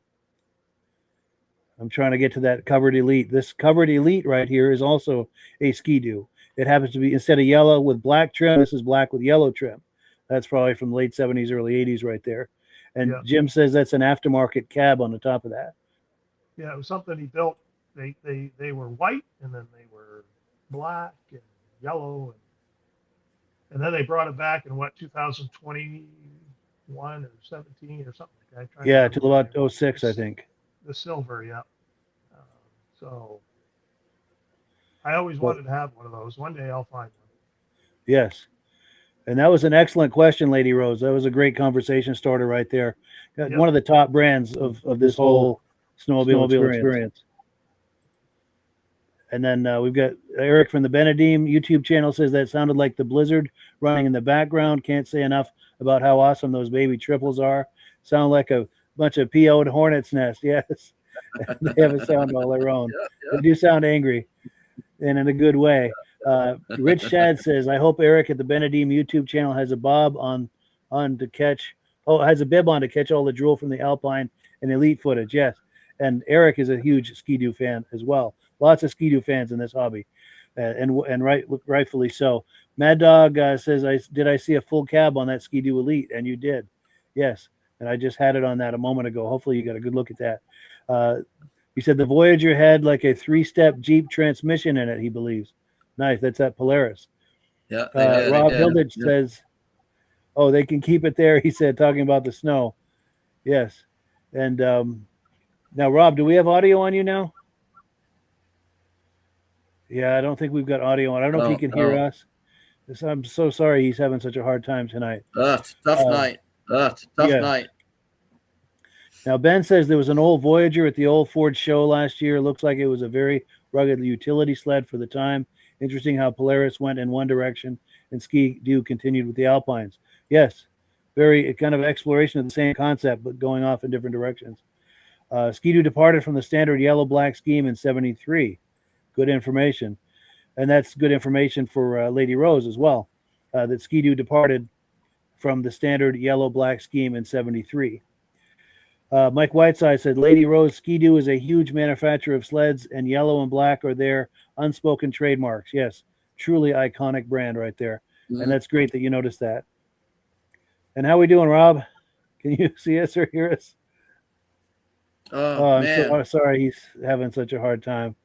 trying to get to that Covered Elite. This Covered Elite right here is also a Ski-Doo. It happens to be, instead of yellow with black trim, this is black with yellow trim. That's probably from the late 70s, early 80s right there. And yeah. Jim says that's an aftermarket cab on the top of that. Yeah, it was something he built. They were white, and then they were black and yellow, and then they brought it back in 2021 or 17 or something like that. Yeah, till about 06, I think. The silver, yeah. So I always wanted to have one of those. One day I'll find one. Yes. And that was an excellent question, Lady Rose. That was a great conversation starter right there. Yep. One of the top brands of this whole snowmobile experience. And then we've got Eric from the Benedim YouTube channel says that sounded like the Blizzard running in the background. Can't say enough about how awesome those baby triples are. Sound like a bunch of PO'd hornet's nest. Yes. They have a sound all their own. They do sound angry and in a good way. Rich Shad says, I hope Eric at the Benedim YouTube channel has a bob on to catch. Oh, has a bib on to catch all the drool from the Alpine and Elite footage. Yes. And Eric is a huge Ski-Doo fan as well. Lots of Ski-Doo fans in this hobby, and rightfully so. Mad Dog says, did I see a full cab on that Ski-Doo Elite? And you did. Yes. And I just had it on that a moment ago. Hopefully you got a good look at that. He said the Voyager had like a 3-step Jeep transmission in it, he believes. Nice. That's at Polaris. Yeah. Rob Hilditch says, oh, they can keep it there. He said, talking about the snow. Yes. And now, Rob, do we have audio on you now? Yeah, I don't think we've got audio on. I don't know if he can hear us. I'm so sorry he's having such a hard time tonight. It's a tough night. It's a tough night. Now, Ben says there was an old Voyager at the old Ford show last year. Looks like it was a very rugged utility sled for the time. Interesting how Polaris went in one direction and Ski-Doo continued with the Alpines. Yes, very kind of exploration of the same concept, but going off in different directions. Ski-Doo departed from the standard yellow-black scheme in 73. Good information. And that's good information for Lady Rose as well, that Ski-Doo departed from the standard yellow-black scheme in 73. Mike Whiteside said, Lady Rose, Ski-Doo is a huge manufacturer of sleds, and yellow and black are their unspoken trademarks. Yes, truly iconic brand right there. Mm-hmm. And that's great that you noticed that. And how we doing, Rob? Can you see us or hear us? Oh, man. I'm sorry he's having such a hard time.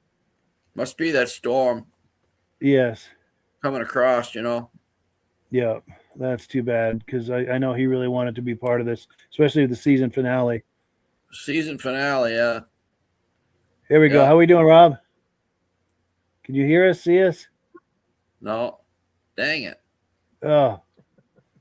Must be that storm. Yes. Coming across, you know. Yeah, that's too bad because I know he really wanted to be part of this, especially the season finale. Season finale, yeah. Here we go. How we doing, Rob? Can you hear us, see us? No. Dang it. Oh.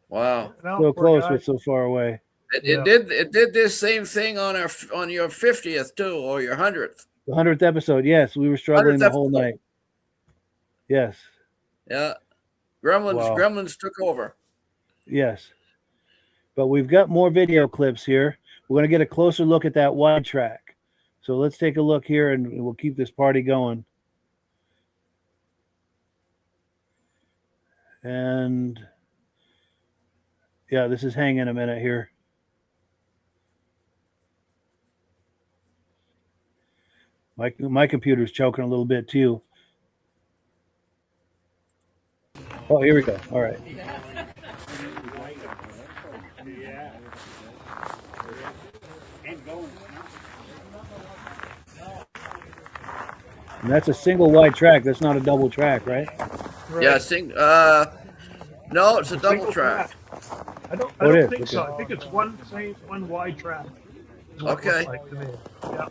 Wow. So close, but so far away. It did this same thing on your 50th too, or your 100th. The 100th episode, yes. We were struggling the whole night. Yes. Yeah. Gremlins Wow. Gremlins took over. Yes. But we've got more video clips here. We're going to get a closer look at that wide track. So let's take a look here and we'll keep this party going. And yeah, this is hanging a minute here. My computer's choking a little bit too. Oh, here we go. All right. And that's a single wide track. That's not a double track, right? Right. Yeah, no, it's a double track. I don't Oh, it is? think so. Okay. I think it's one wide track. is what it Okay. looks like to me. Yeah.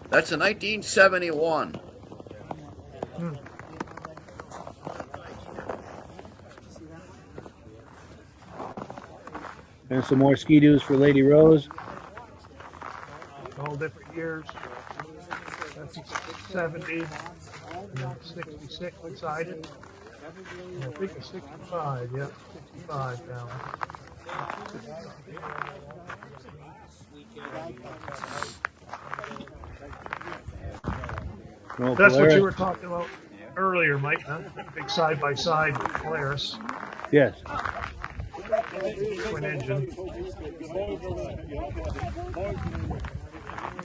That's a 1971. And some more ski-doos for Lady Rose. All different years. That's 70, and then 66 beside it. And I think it's 65, yeah, 65 now. No, That's what Polaris. you were talking about earlier, Mike, huh? Big side-by-side with Polaris, Yes. twin engine.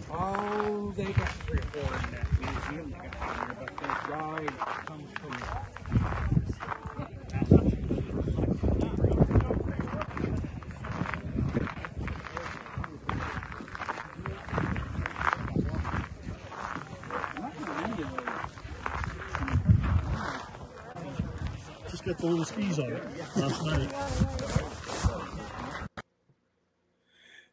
Oh, they got 3 or 4 in that museum they got down there, but the ride comes from. Just got the little skis on it last night.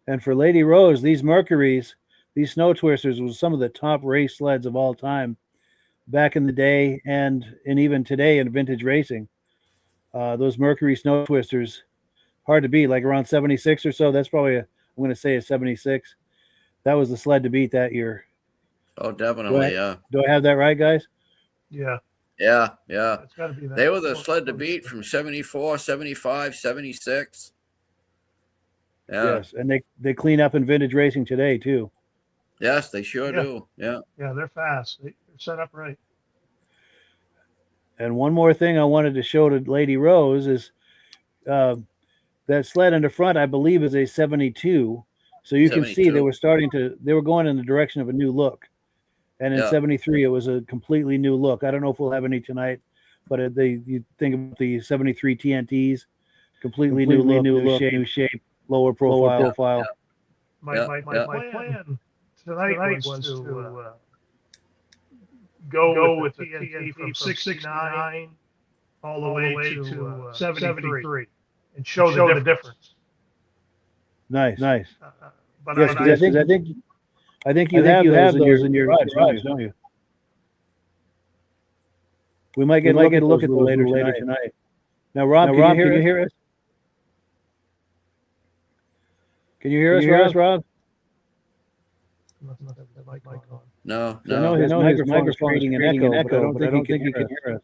And for Lady Rose, these Mercuries, these Snow Twisters, was some of the top race sleds of all time back in the day and even today in vintage racing. Those Mercury Snow Twisters, hard to beat, like around 76 or so. That's probably, I'm going to say a 76. That was the sled to beat that year. Oh, definitely, yeah. Do I have that right, guys? Yeah, Yeah, yeah. it's got to be that. They were the sled to beat from 74, 75, 76. Yeah. Yes, and they clean up in vintage racing today too. Yes, they sure Yeah. do. Yeah. Yeah, they're fast. They're set up right. And one more thing I wanted to show to Lady Rose is that sled in the front, I believe, is a 72. So you can see 72. they were going in the direction of a new look. And in Yeah. 73, it was a completely new look. I don't know if we'll have any tonight, but you think about the 73 TNTs, completely new look, new shape, lower profile. My Yeah, plan tonight was to go with the TNT from 69 all the way to 73 and show the difference. Nice. But Yes, because I think you have those in your garage, don't you? We might get a look at them later tonight. Now, Rob, can you hear us? Can you hear us, Rob? No, I know his microphone is creating an echo, but I don't think he can hear us.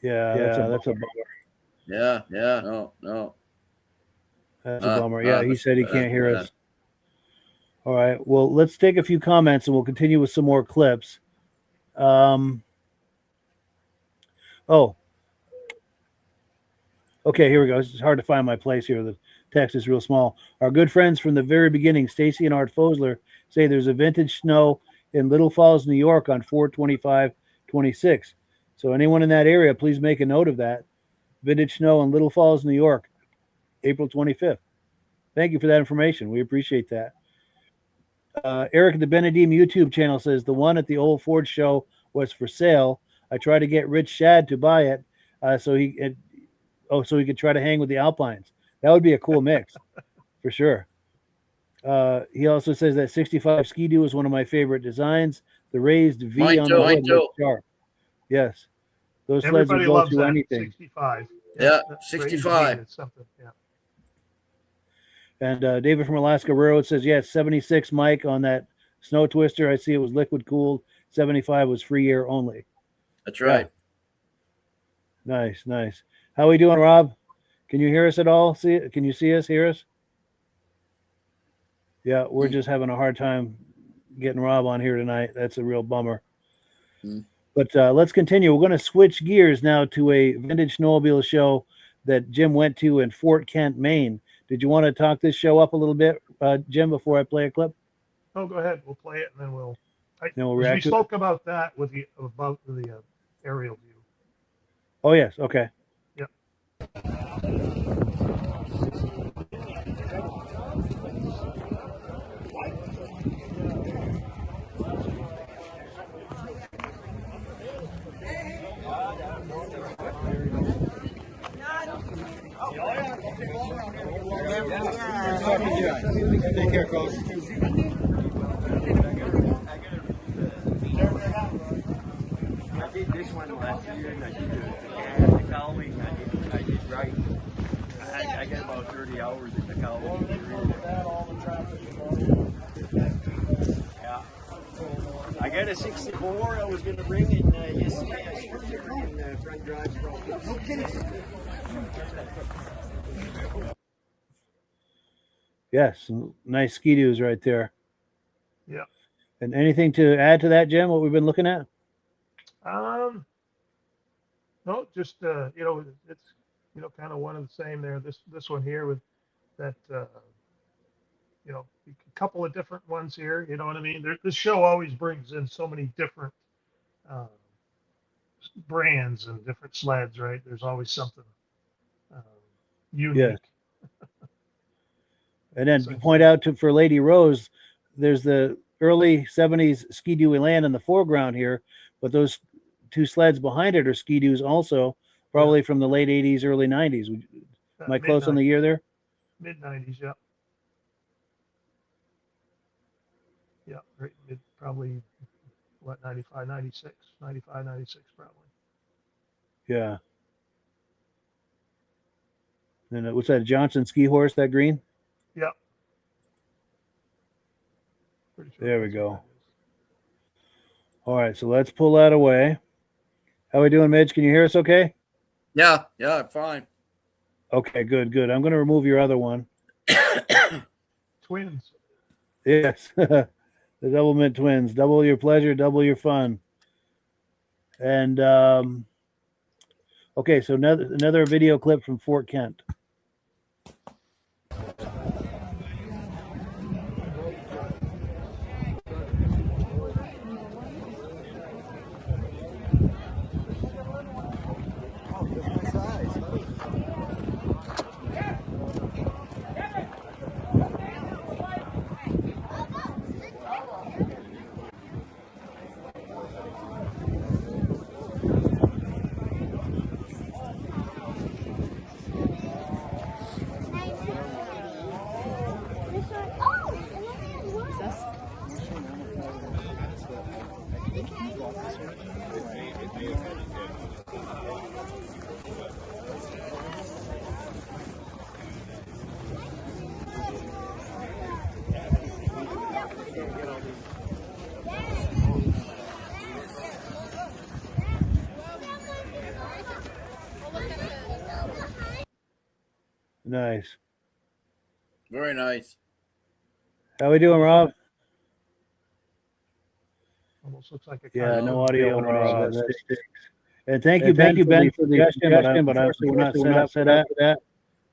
Yeah, that's a bummer. Yeah, no. That's a bummer. Yeah, he said he can't hear us. All right. Well, let's take a few comments and we'll continue with some more clips. Okay, here we go. It's hard to find my place here. The text is real small. Our good friends from the very beginning, Stacy and Art Fosler, say there's a vintage snow in Little Falls, New York on 4/25/26. So anyone in that area, please make a note of that. Vintage snow in Little Falls, New York, April 25th. Thank you for that information. We appreciate that. Eric at the Benedim YouTube channel says the one at the old Ford show was for sale. I tried to get Rich Shad to buy it so he could try to hang with the Alpines. That would be a cool mix for sure. He also says that 65 Ski-Doo is one of my favorite designs. The raised V Mine on too, the mine hood too. looks sharp. Yes. Those sleds Everybody will go loves through that anything. 65. Yeah, that's 65. it's something. Yeah. And David from Alaska Railroad says, yeah, it's 76, Mike, on that Snow Twister. I see it was liquid cooled. 75 was free air only. That's right. Yeah. Nice. How we doing, Rob? Can you hear us at all? Can you see us, hear us? Yeah, we're just having a hard time getting Rob on here tonight. That's a real bummer. But let's continue. We're going to switch gears now to a vintage snowmobile show that Jim went to in Fort Kent, Maine. Did you want to talk this show up a little bit, Jim, before I play a clip? Oh, go ahead. We'll play it, and then we'll react. We spoke about that about the aerial view. Oh yes. Okay. Yep. Take care, Coach. I did this one last year, and I did the cowling. I did right. I got about 30 hours in the cowling. Yeah. I got a 64 I was going to bring, and yesterday I started bringing front drives from. Yes, nice ski-doos right there. Yeah. And anything to add to that, Jim? What we've been looking at? No, just it's kind of one of the same there. This one here with that a couple of different ones here. You know what I mean? This show always brings in so many different brands and different sleds, right? There's always something unique. Yes. And then to point out for Lady Rose, there's the early 70s Ski-Doo Elan in the foreground here, but those two sleds behind it are Ski-Doos also, probably from the late 80s, early 90s. Am I close on the year there? Mid-90s, yeah. Yeah, right, probably, 95, 96 probably. Yeah. And what's that, Johnson ski horse, that green? Yeah. Sure there we go. All right, so let's pull that away. How we doing, Midge? Can you hear us okay? Yeah, fine. Okay, good. I'm going to remove your other one. Twins. Yes, the Double Mint Twins. Double your pleasure, double your fun. And, okay, so another video clip from Fort Kent. Nice. Very nice. How we doing, Rob? Almost looks like a no audio on Rob. And thank you, Ben, for the suggestion, but we're not set up for that.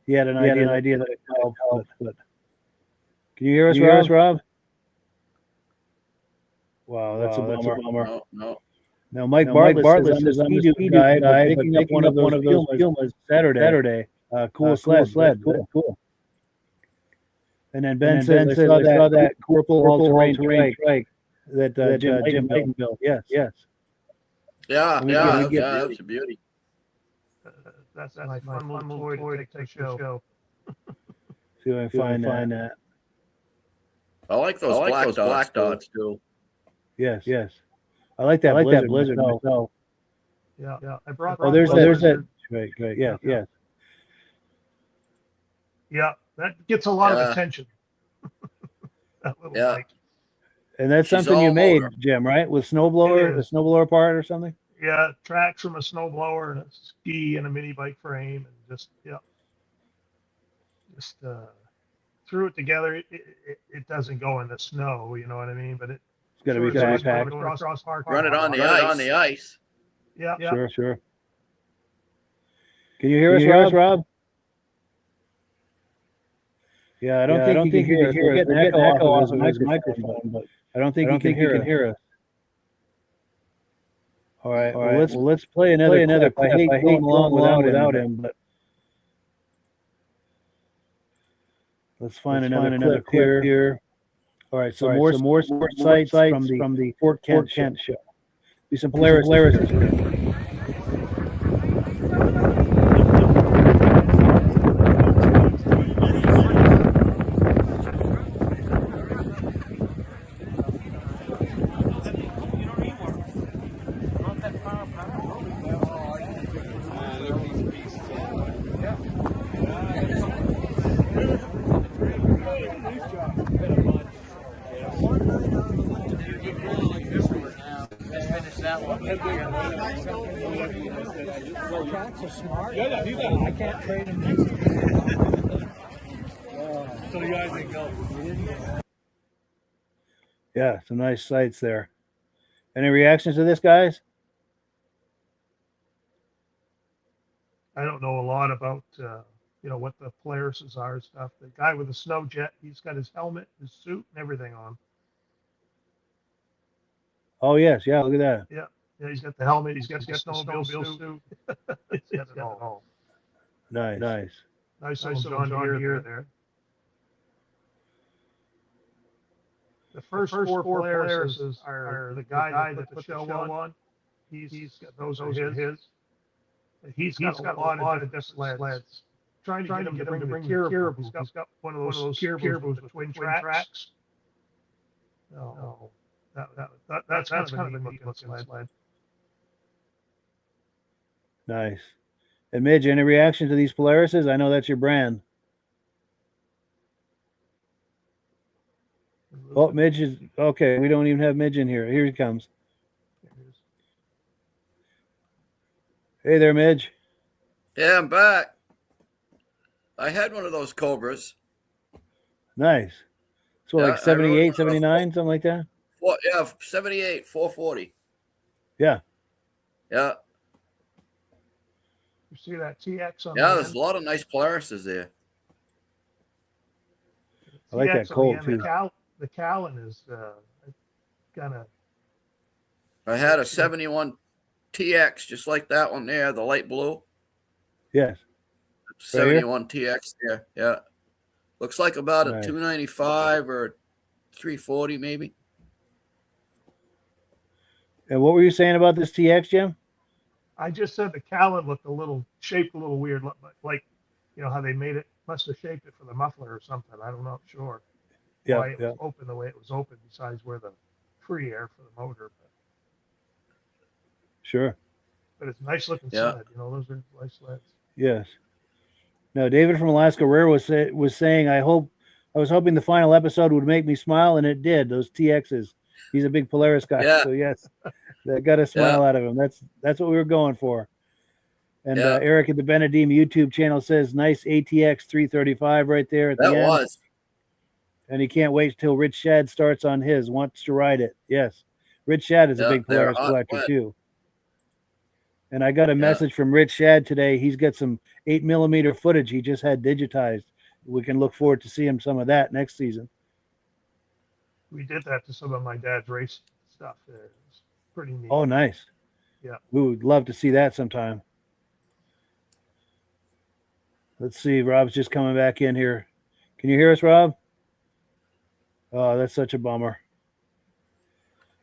He had an idea that it helped. But can you hear us, Rob? Wow, that's a bummer. No. Now, Mike Bartlett is on the Ski-Doo guide, picking up one of those Pumas Saturday. Cool sled. Cool. And then Ben says, I saw that purple all-terrain trike that Jim Leighton built. Yes. Yeah, that's a beauty. That's my fun little toy to take the show. See if I can find that. I like those black dots too. Yes. I like that blizzard myself. Yeah. I brought. Oh, there's that. Great. Yeah. Yeah, that gets a lot of attention. That little bike. And that's She's something you all made, motor. Jim, right? With snowblower, It a is. snowblower part or something? Yeah, tracks from a snowblower and a ski and a mini bike frame, and just threw it together. It doesn't go in the snow, you know what I mean? But it's got to be backpacked. across parking Run it lot. on the ice. Yeah. Sure. Can you hear us, Rob? Yeah, I don't think you can hear us. We're getting an echo off of his microphone, but I don't think you can hear us. All right. Well, let's play another clip. I hate going along without him, but let's find another clip here. All right. So more sites from the Fort Kent show. Be some Polaris. I can't trade him next to so you guys can go. Yeah, some nice sights there. Any reactions to this, guys? I don't know a lot about what the Polaris are and stuff. The guy with the snow jet, he's got his helmet, his suit, and everything on. Oh yes, yeah. Look at that. Yeah, he's got the helmet. He's got the snowmobile suit. He's got it all. Nice. Nice little John Deere there. The first four Polarises are the guy that put the show on. He's got those are his. He's got a lot of different sleds. Trying to get him to bring the Caribou. He's got one of those Caribous with twin tracks. No. That's kind of a neat looking sled. Nice. And Midge, any reaction to these Polarises? I know that's your brand. Oh, Midge is okay. We don't even have Midge in here. Here he comes. Hey there, Midge. Yeah, I'm back. I had one of those Cobras. Nice. So Yeah, like I rode 78, one of 79, something like that? 78, 440. Yeah. Yeah. You see that TX on Yeah, the there's end? a lot of nice Polarises there. I like that TX on cold, the end. too. The Callan is kind of. I had a 71 TX, just like that one there, the light blue. Yes. 71 TX there. Yeah. Looks like about a Nice. 295 or 340 maybe. And what were you saying about this TX, Jim? I just said the Callan looked shaped a little weird, like how they made it. Must have shaped it for the muffler or something. I'm not sure why it was open the way it was open. Besides where the free air for the motor, Sure. but it's a nice looking sled. Those are nice sleds. Yes. No, David from Alaska Rare was saying, I was hoping the final episode would make me smile, and it did. Those TXs. He's a big Polaris guy, so yes, that got a smile out of him. That's what we were going for. And Eric at the Benedim YouTube channel says, nice ATX 335 right there at the end. That was. And he can't wait till Rich Shad starts on his, wants to ride it. Yes. Rich Shad is a big Polaris collector too. And I got a message from Rich Shad today. He's got some 8mm footage he just had digitized. We can look forward to seeing some of that next season. We did that to some of my dad's race stuff. It's pretty neat. Oh, nice. Yeah. We would love to see that sometime. Let's see. Rob's just coming back in here. Can you hear us, Rob? Oh, that's such a bummer.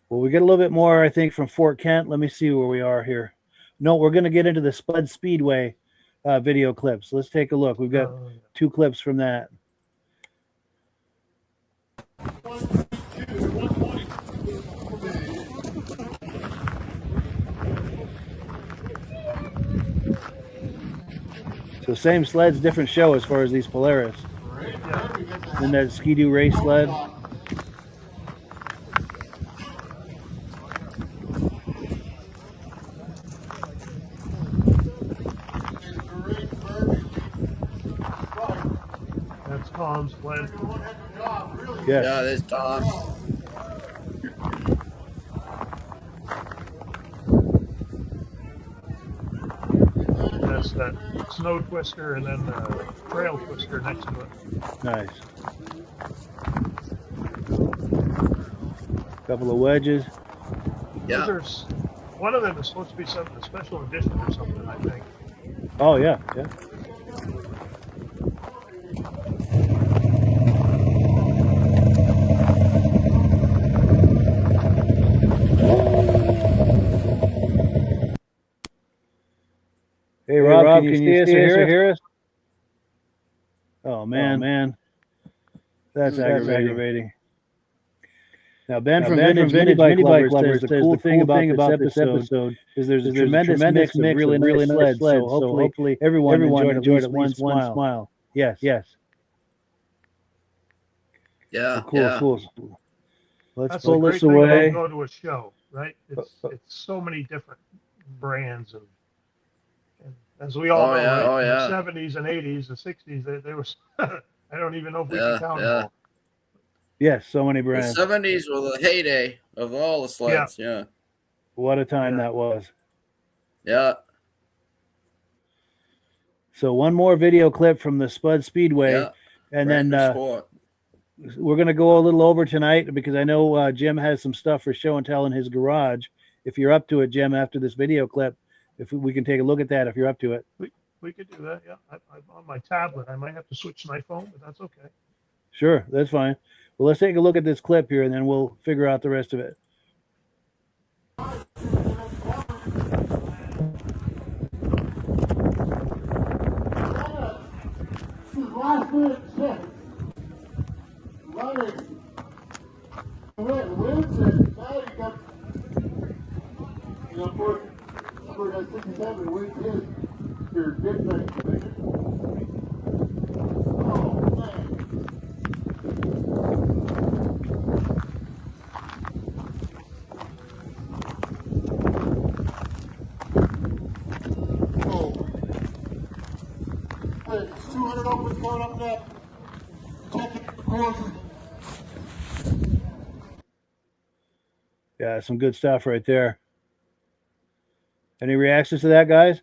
Well, we get a little bit more, I think, from Fort Kent. Let me see where we are here. No, we're going to get into the Spud Speedway video clips. Let's take a look. We've got 2 clips from that. So same sleds, different show as far as these Polaris. And that Ski-Doo race sled. Tom's sled. Yes. Yeah, there's Tom's. That's that snow twister and then the trail twister next to it. Nice. Couple of wedges. Yeah. One of them is supposed to be something, a special edition or something, I think. Oh, yeah. Yeah. Hey, Rob, can you see us or hear us? Oh, man. That's aggravating. Now, Ben from Vintage Mini Bike Lovers says the cool thing about this episode is there's a tremendous mix of really nice sleds, so hopefully everyone enjoyed at least one smile. Yes. Yeah. Cool. Let's That's pull the this great thing away. about go to a show, right? It's so many different brands and as we all know, right? In the 70s and 80s, the 60s, they were. I don't even know if we can count them all. Yes, so many The brands. 70s were the heyday of all the sleds. Yeah. What a time that was. Yeah. So one more video clip from the Spud Speedway, and then we're going to go a little over tonight because I know Jim has some stuff for show and tell in his garage. If you're up to it, Jim, after this video clip, if we can take a look at that, if you're up to it. We could do that, yeah. I'm on my tablet. I might have to switch to my phone, but that's okay. Sure, that's fine. Well, let's take a look at this clip here, and then we'll figure out the rest of it. Last minute check. Running. Wins it. Now you got, of course, number 67 wins his your big thing. Oh, man. Oh. Hey, 200 opens going up next. Check it, courses. Yeah, some good stuff right there. Any reactions to that, guys?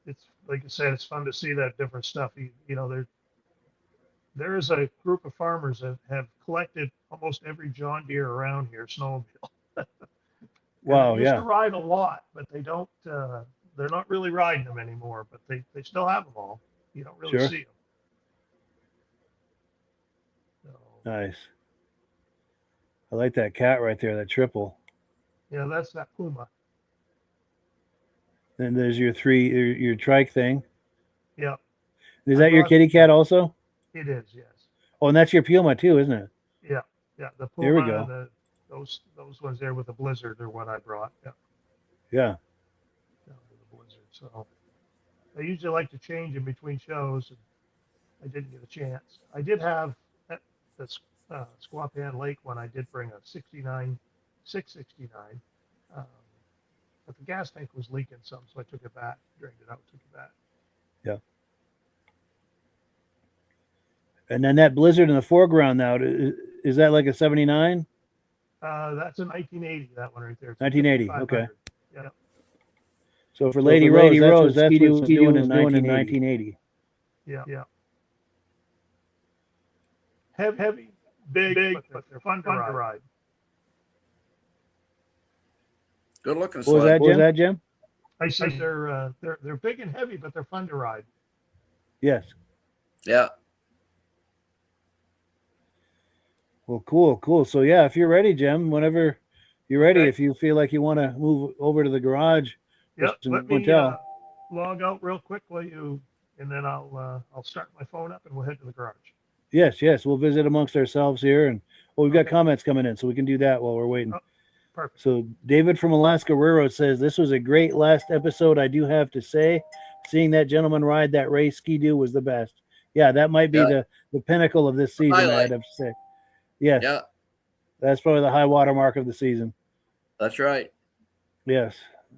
It's like I said, it's fun to see that different stuff. You know, there is a group of farmers that have collected almost every John Deere around here, snowmobile. Wow, they used to ride a lot, but they don't. They're not really riding them anymore. But they still have them all. You don't really see them. So, nice. I like that cat right there, that triple. Yeah, that's that Puma. Then there's your your trike thing. Yeah. Is that your kitty cat also? It is, yes. Oh, and that's your Puma too, isn't it? Yeah. The Puma. There we go. Those ones there with the Blizzard are what I brought. Yeah. The Blizzard. So I usually like to change in between shows, and I didn't get a chance. I did have at the Squapan Lake one. I did bring a 669. But the gas tank was leaking some, so I took it back, drained it out, took it back. Yeah. And then that Blizzard in the foreground now, is that like a 79? That's a 1980, that one right there. 1980, okay. Yeah. So for Lady Rose, that's what Ski was doing in 1980. Yeah. Heavy, big, but they're fun to ride. Good looking sled. What was that, Jim? I said they're big and heavy, but they're fun to ride. Yes. Yeah. Well, cool. So yeah, if you're ready, Jim, whenever you're ready, if you feel like you want to move over to the garage, let me log out real quick while you, and then I'll start my phone up and we'll head to the garage. Yes. We'll visit amongst ourselves here, and we've got comments coming in, so we can do that while we're waiting. Perfect. So David from Alaska Railroad says, this was a great last episode. I do have to say, seeing that gentleman ride that race Ski-Doo was the best. Yeah, that might be the pinnacle of this season, I'd have to say. Yes. Yeah. That's probably the high water mark of the season. That's right. Yes.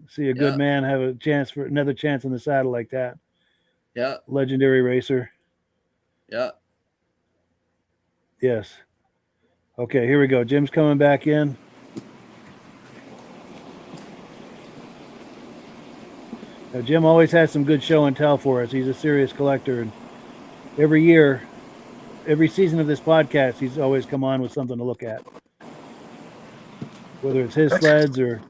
See a good man have a chance for another chance in the saddle like that. Yeah. Legendary racer. Yeah. Yes. Okay, here we go. Jim's coming back in. Now, Jim always has some good show and tell for us. He's a serious collector, and every year, every season of this podcast, he's always come on with something to look at. Whether it's his sleds or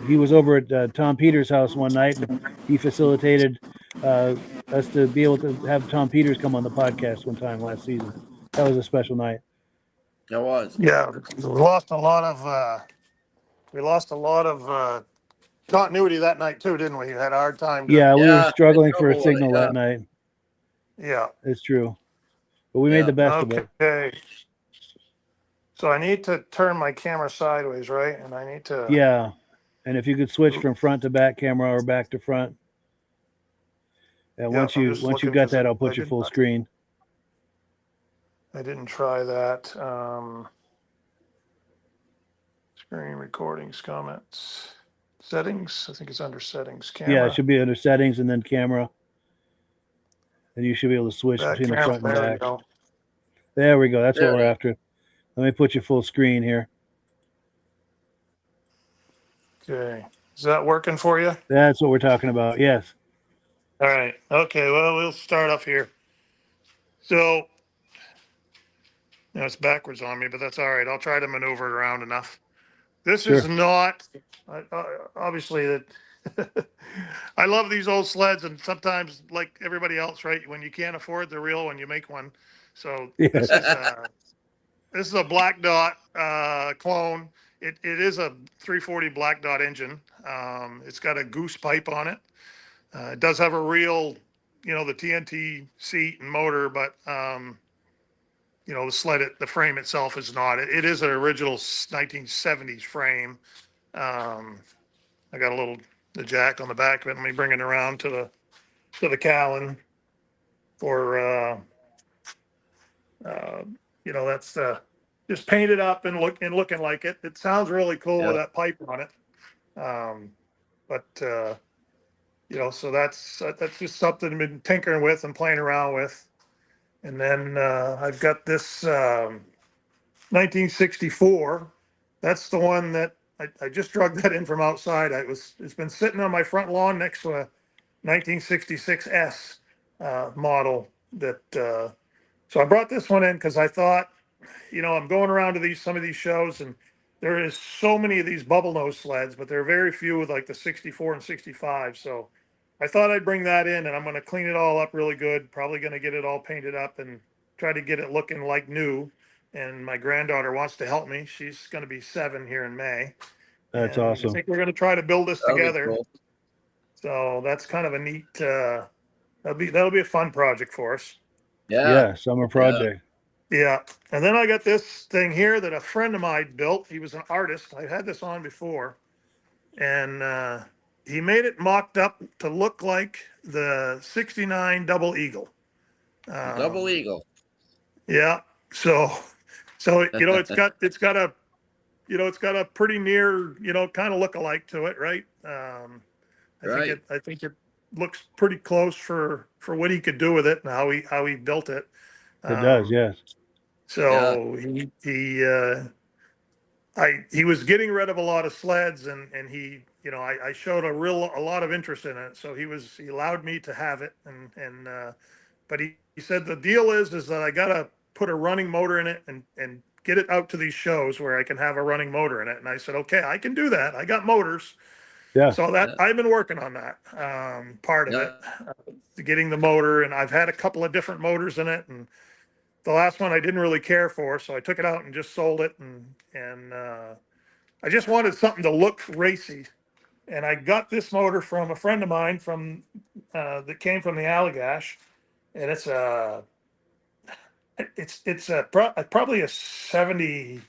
he was over at Tom Peters' house one night, and he facilitated us to be able to have Tom Peters come on the podcast one time last season. That was a special night. That was. Yeah, we lost a lot of continuity that night too, didn't we? You had a hard time. Yeah, we were Yeah, struggling had for a trouble with it, signal yeah. that night. Yeah. It's true. But we Yeah. made the best of it. Okay. So I need to turn my camera sideways, right? And I need to. Yeah. And if you could switch from front to back camera or back to front. And Yeah, once I'm you just once you looking got 'cause that, I'll I put you didn't- full screen. I didn't try that. Screen recordings, comments, settings. I think it's under settings. Camera. Yeah, it should be under settings and then camera. And you should be able to switch Back between the camera, front and there we back. go. There we go. That's There what we we're go. after. Let me put you full screen here. Okay. Is that working for you? That's what we're talking about. Yes. All right. Okay. Well, we'll start off here. So, it's backwards on me, but that's all right. I'll try to maneuver it around enough. This is Sure. not, obviously, that I love these old sleds, and sometimes, like everybody else, right? When you can't afford the real one, you make one. So Yes. this is a Black Dot clone. It is a 340 Black Dot engine. It's got a goose pipe on it. It does have a real, the TNT seat and motor, but the sled, the frame itself is not. It is an original 1970s frame. I got the jack on the back of it. Let me bring it around to the Callan for that's just painted up and looking like it. It sounds really cool with that pipe on it. So that's just something I've been tinkering with and playing around with. And then I've got this 1964. That's the one that I just drug that in from outside. It's been sitting on my front lawn next to a 1966 S model that. So I brought this one in because I thought, I'm going around to some of these shows, and there is so many of these bubble nose sleds, but there are very few with like the 64 and 65. So I thought I'd bring that in, and I'm going to clean it all up really good. Probably going to get it all painted up and try to get it looking like new. And my granddaughter wants to help me. She's going to be 7 here in May. That's And awesome. I think we're going to try to build this That'll be together. cool. So that's kind of a neat. That'll be a fun project for us. Yeah, summer project. Yeah. And then I got this thing here that a friend of mine built. He was an artist. I had this on before. And he made it mocked up to look like the 69 Double Eagle. Double Eagle. Yeah. So it's got a pretty near, kind of look alike to it, right? I think it looks pretty close for what he could do with it and how he built it. It does, yes. So he was getting rid of a lot of sleds, and he, I showed a lot of interest in it. So he allowed me to have it, but he said the deal is that I gotta put a running motor in it and get it out to these shows where I can have a running motor in it. And I said, okay, I can do that. I got motors. Yeah. So I've been working on that part of it, getting the motor, and I've had a couple of different motors in it, and the last one I didn't really care for, so I took it out and just sold it, and I just wanted something to look racy, and I got this motor from a friend of mine that came from the Allagash, and it's probably a 70,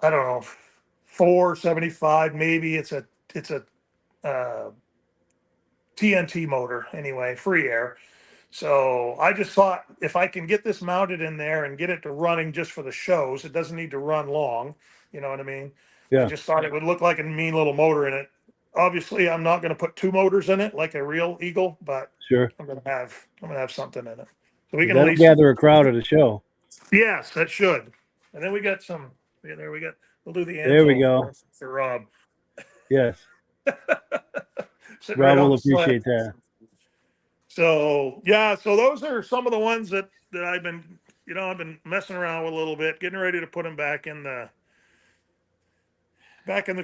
I don't know, 475 maybe. It's a TNT motor anyway, free air. So I just thought if I can get this mounted in there and get it to running just for the shows, it doesn't need to run long. You know what I mean? Yeah. I just thought it would look like a mean little motor in it obviously I'm not going to put 2 motors in it like a real Eagle, but Sure. I'm going to have something in it. So we can at That'll least gather a crowd at a show. Yes, that should. And then we got some. There we got. We'll do the There we Angelo go. for Rob. Yes. Sitting Rob right on will the sled. appreciate that. So yeah, so those are some of the ones that I've been, I've been messing around with a little bit, getting ready to put them back in the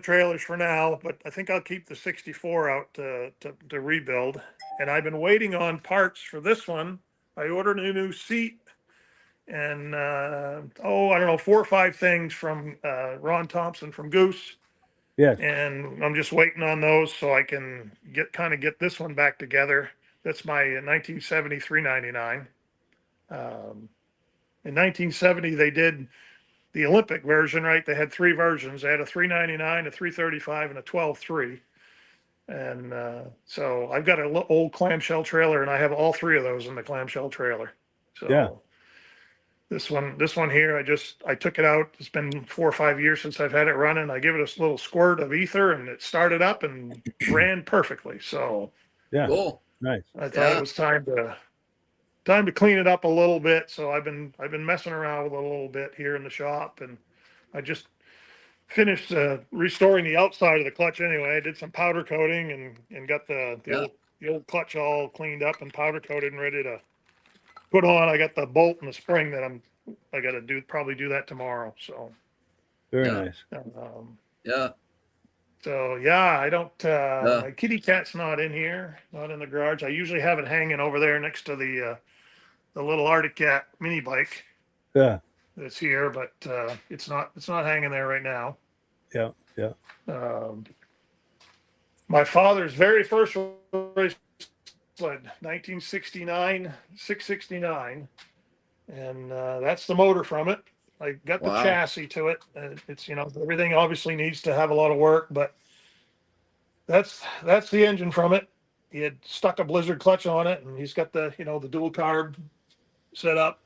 trailers for now. But I think I'll keep the 64 out to rebuild. And I've been waiting on parts for this one. I ordered a new seat and I don't know, 4 or 5 things from Ron Thompson from Goose. Yes. And I'm just waiting on those so I can get this one back together. That's my 1970 399. In 1970, they did the Olympic version, right? They had 3 versions. They had a 399, a 335, and a 12.3. And so I've got an old clamshell trailer, and I have all 3 of those in the clamshell trailer. So Yeah. this one here, I took it out. It's been 4 or 5 years since I've had it running. I give it a little squirt of ether, and it started up and ran perfectly. So Yeah. Cool. Nice. I thought it was time to clean it up a little bit. So I've been messing around with it a little bit here in the shop, and I just finished restoring the outside of the clutch anyway. I did some powder coating and got the old clutch all cleaned up and powder coated and ready to put on. I got the bolt and the spring that I got to probably do that tomorrow. So Very Yeah. nice. Yeah. So yeah, I don't. My kitty cat's not in here, not in the garage. I usually have it hanging over there next to the little Arctic Cat mini bike Yeah. that's here, but it's not hanging there right now. Yeah. Yeah. My father's very first race sled, 1969, 669, and that's the motor from it. I got the Wow. chassis to it. It's everything obviously needs to have a lot of work, but that's the engine from it. He had stuck a Blizzard clutch on it, and he's got the the dual carb set up.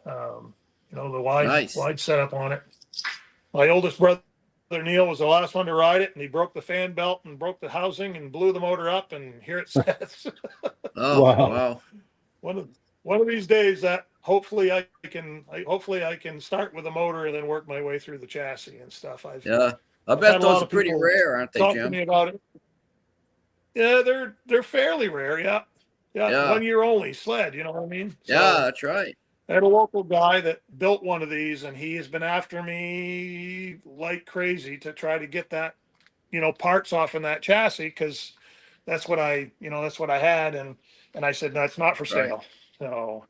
The wide setup on it. My oldest brother Neil was the last one to ride it, and he broke the fan belt and broke the housing and blew the motor up, and here it sits. Oh, wow. One of these days that hopefully I can start with the motor and then work my way through the chassis and stuff. I bet those are pretty rare, aren't they, talk Jim? to me about it. Yeah, they're fairly rare. Yeah. 1 year only sled. You know what I mean? So, Yeah, that's right. I had a local guy that built one of these, and he has been after me like crazy to try to get that, parts off in that chassis, because that's what I had, and I said, no, it's not for sale. Right. So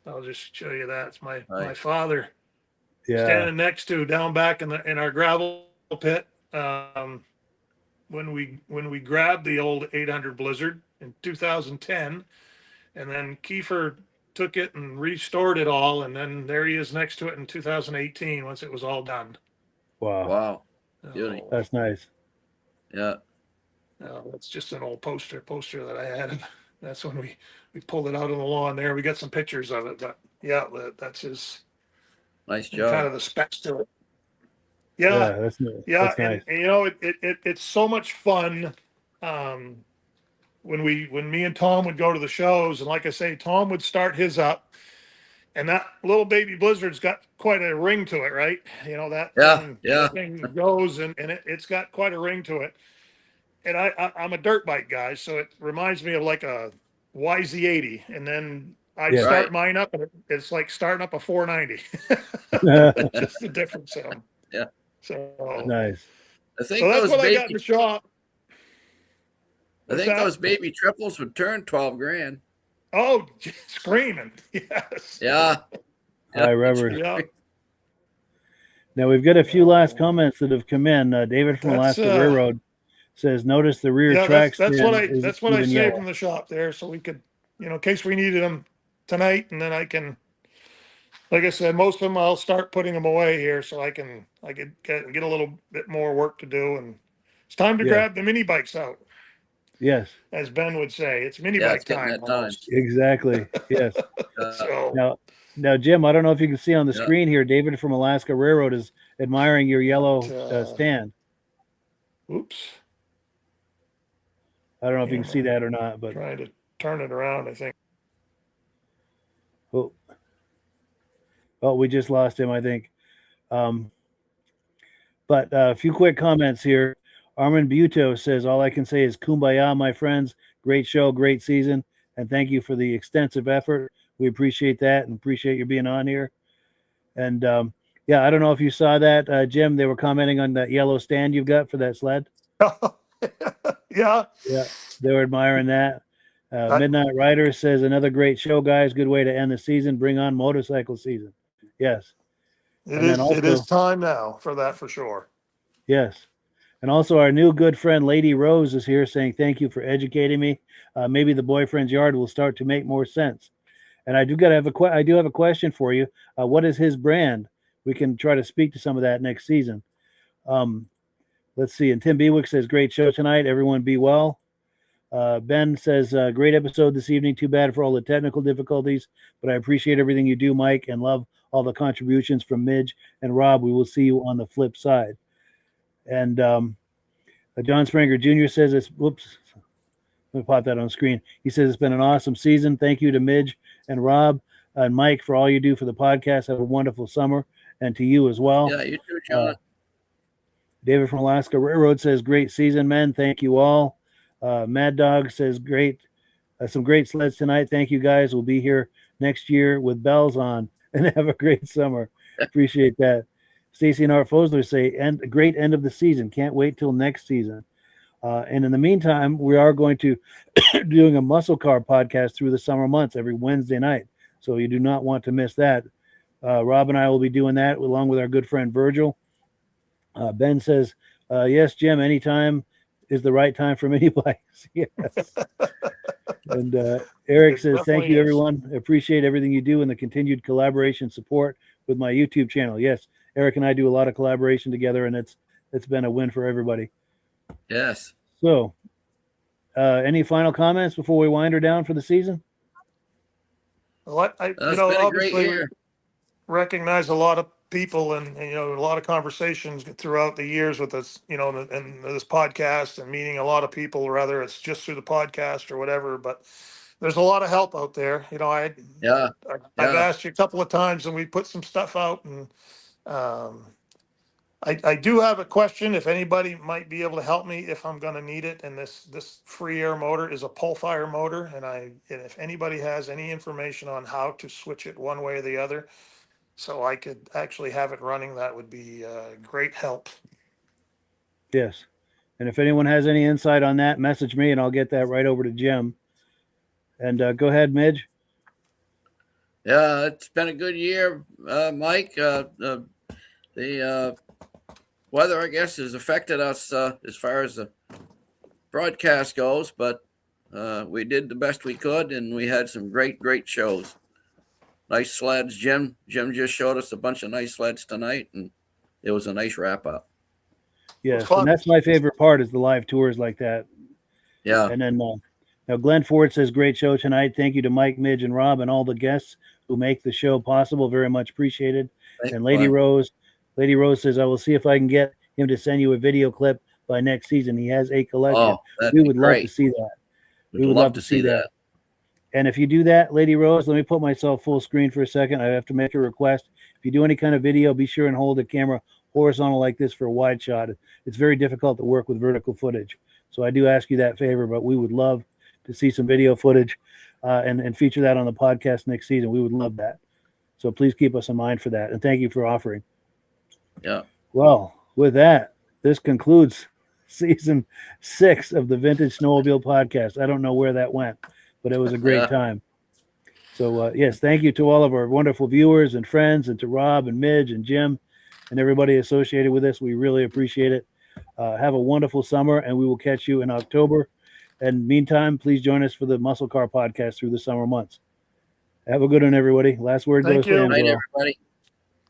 I'll just show you that. It's my Right. father Yeah. standing next to down back in our gravel pit. When we grabbed the old 800 Blizzard in 2010, and then Kiefer took it and restored it all, and then there he is next to it in 2018 once it was all done. Wow. Wow. Beauty. So, That's nice. Yeah. that's just an old poster that I had. That's when we pulled it out on the lawn there. We got some pictures of it, but yeah, that's his Nice kind job. of the specs to it. Yeah. That's nice. Yeah, That's nice. and it's so much fun. When me and Tom would go to the shows, and like I say, Tom would start his up, and that little baby Blizzard's got quite a ring to it, right? That thing goes, and it's got quite a ring to it. And I'm a dirt bike guy, so it reminds me of like a YZ80, and then I Yeah. start Right. mine up, and it's like starting up a 490. Just the difference. Yeah. So Nice. I think so that's those what I got in baby, the shop. I What's think that? those baby triples would turn 12 grand. Oh, screaming. Yes. Yeah. Hi, Reverend. Yeah. Now we've got a few last comments that have come in. David from That's, Alaska Railroad says, "Notice the rear Yeah, track that's what stand is I even saved yellow." from the shop there, so we could, in case we needed them tonight, and then I can, like I said, most of them I'll start putting them away here, so I could get a little bit more work to do, and it's time to Yeah. grab the mini bikes out, Yes, as Ben would say. It's mini Yeah, bike it's getting time. that time. almost. exactly. Yes. So Now, Jim, I don't know if you can see on the Yeah. screen here. David from Alaska Railroad is admiring your yellow But, stand. oops. I don't know if you can see that or not, but trying to turn it around, I think. oh, we just lost him, I think. But a few quick comments here. Armin Buto says, all I can say is kumbaya, my friends. Great show, great season, and thank you for the extensive effort. We appreciate that and appreciate you being on here. And yeah, I don't know if you saw that, Jim. They were commenting on that yellow stand you've got for that sled. Yeah, they were admiring that. Midnight Rider says, another great show, guys. Good way to end the season. Bring on motorcycle season. Yes. It is time now for that, for sure. Yes. And also our new good friend, Lady Rose, is here saying, thank you for educating me. Maybe the boyfriend's yard will start to make more sense. And I do have a question for you. What is his brand? We can try to speak to some of that next season. Let's see. And Tim Bewick says, great show tonight. Everyone be well. Ben says, great episode this evening. Too bad for all the technical difficulties, but I appreciate everything you do, Mike, and love all the contributions from Midge and Rob. We will see you on the flip side. And John Spranger Jr. says, whoops, let me pop that on screen. He says, it's been an awesome season. Thank you to Midge and Rob and Mike for all you do for the podcast. Have a wonderful summer, and to you as well. Yeah, you too, John. David from Alaska Railroad says, great season, men. Thank you all. Mad Dog says, great, some great sleds tonight. Thank you, guys. We'll be here next year with bells on, and have a great summer. Appreciate that. Stacy and Art Fosler say, and a great end of the season. Can't wait till next season. And in the meantime, we are going to doing a muscle car podcast through the summer months every Wednesday night. So you do not want to miss that. Rob and I will be doing that along with our good friend Virgil. Ben says, yes, Jim, anytime is the right time for mini bikes. Yes. And Eric says, thank you, everyone. Appreciate everything you do and the continued collaboration support with my YouTube channel. Yes, Eric and I do a lot of collaboration together, and it's been a win for everybody. Yes. So, any final comments before we wind her down for the season? Well, obviously recognize a lot of people and a lot of conversations throughout the years with us, and this podcast and meeting a lot of people, whether it's just through the podcast or whatever, but there's a lot of help out there. I've asked you a couple of times and we put some stuff out, and I do have a question if anybody might be able to help me if I'm going to need it. And this free air motor is a pull fire motor. And if anybody has any information on how to switch it one way or the other, so I could actually have it running, that would be great help. Yes. And if anyone has any insight on that, message me and I'll get that right over to Jim. And go ahead, Midge. Yeah, it's been a good year, Mike. The weather, I guess, has affected us as far as the broadcast goes, but we did the best we could, and we had some great shows. Nice sleds. Jim just showed us a bunch of nice sleds tonight, and it was a nice wrap up. Yes, and that's my favorite part is the live tours like that. Yeah. And then now Glenn Ford says, great show tonight. Thank you to Mike, Midge, and Rob, and all the guests who make the show possible. Very much appreciated. And Lady Rose says, I will see if I can get him to send you a video clip by next season. He has a collection. We would love to see that. We would love to see that. And if you do that, Lady Rose, let me put myself full screen for a second. I have to make a request. If you do any kind of video, be sure and hold the camera horizontal like this for a wide shot. It's very difficult to work with vertical footage. So I do ask you that favor, but we would love to see some video footage and feature that on the podcast next season. We would love that. So please keep us in mind for that. And thank you for offering. Yeah. Well, with that, this concludes season 6 of the Vintage Snowmobile Podcast. I don't know where that went, but it was a great time. So, yes, thank you to all of our wonderful viewers and friends, and to Rob and Midge and Jim and everybody associated with this. We really appreciate it. Have a wonderful summer, and we will catch you in October. And meantime, please join us for the Muscle Car Podcast through the summer months. Have a good one, everybody. Last word goes to Good night, everybody.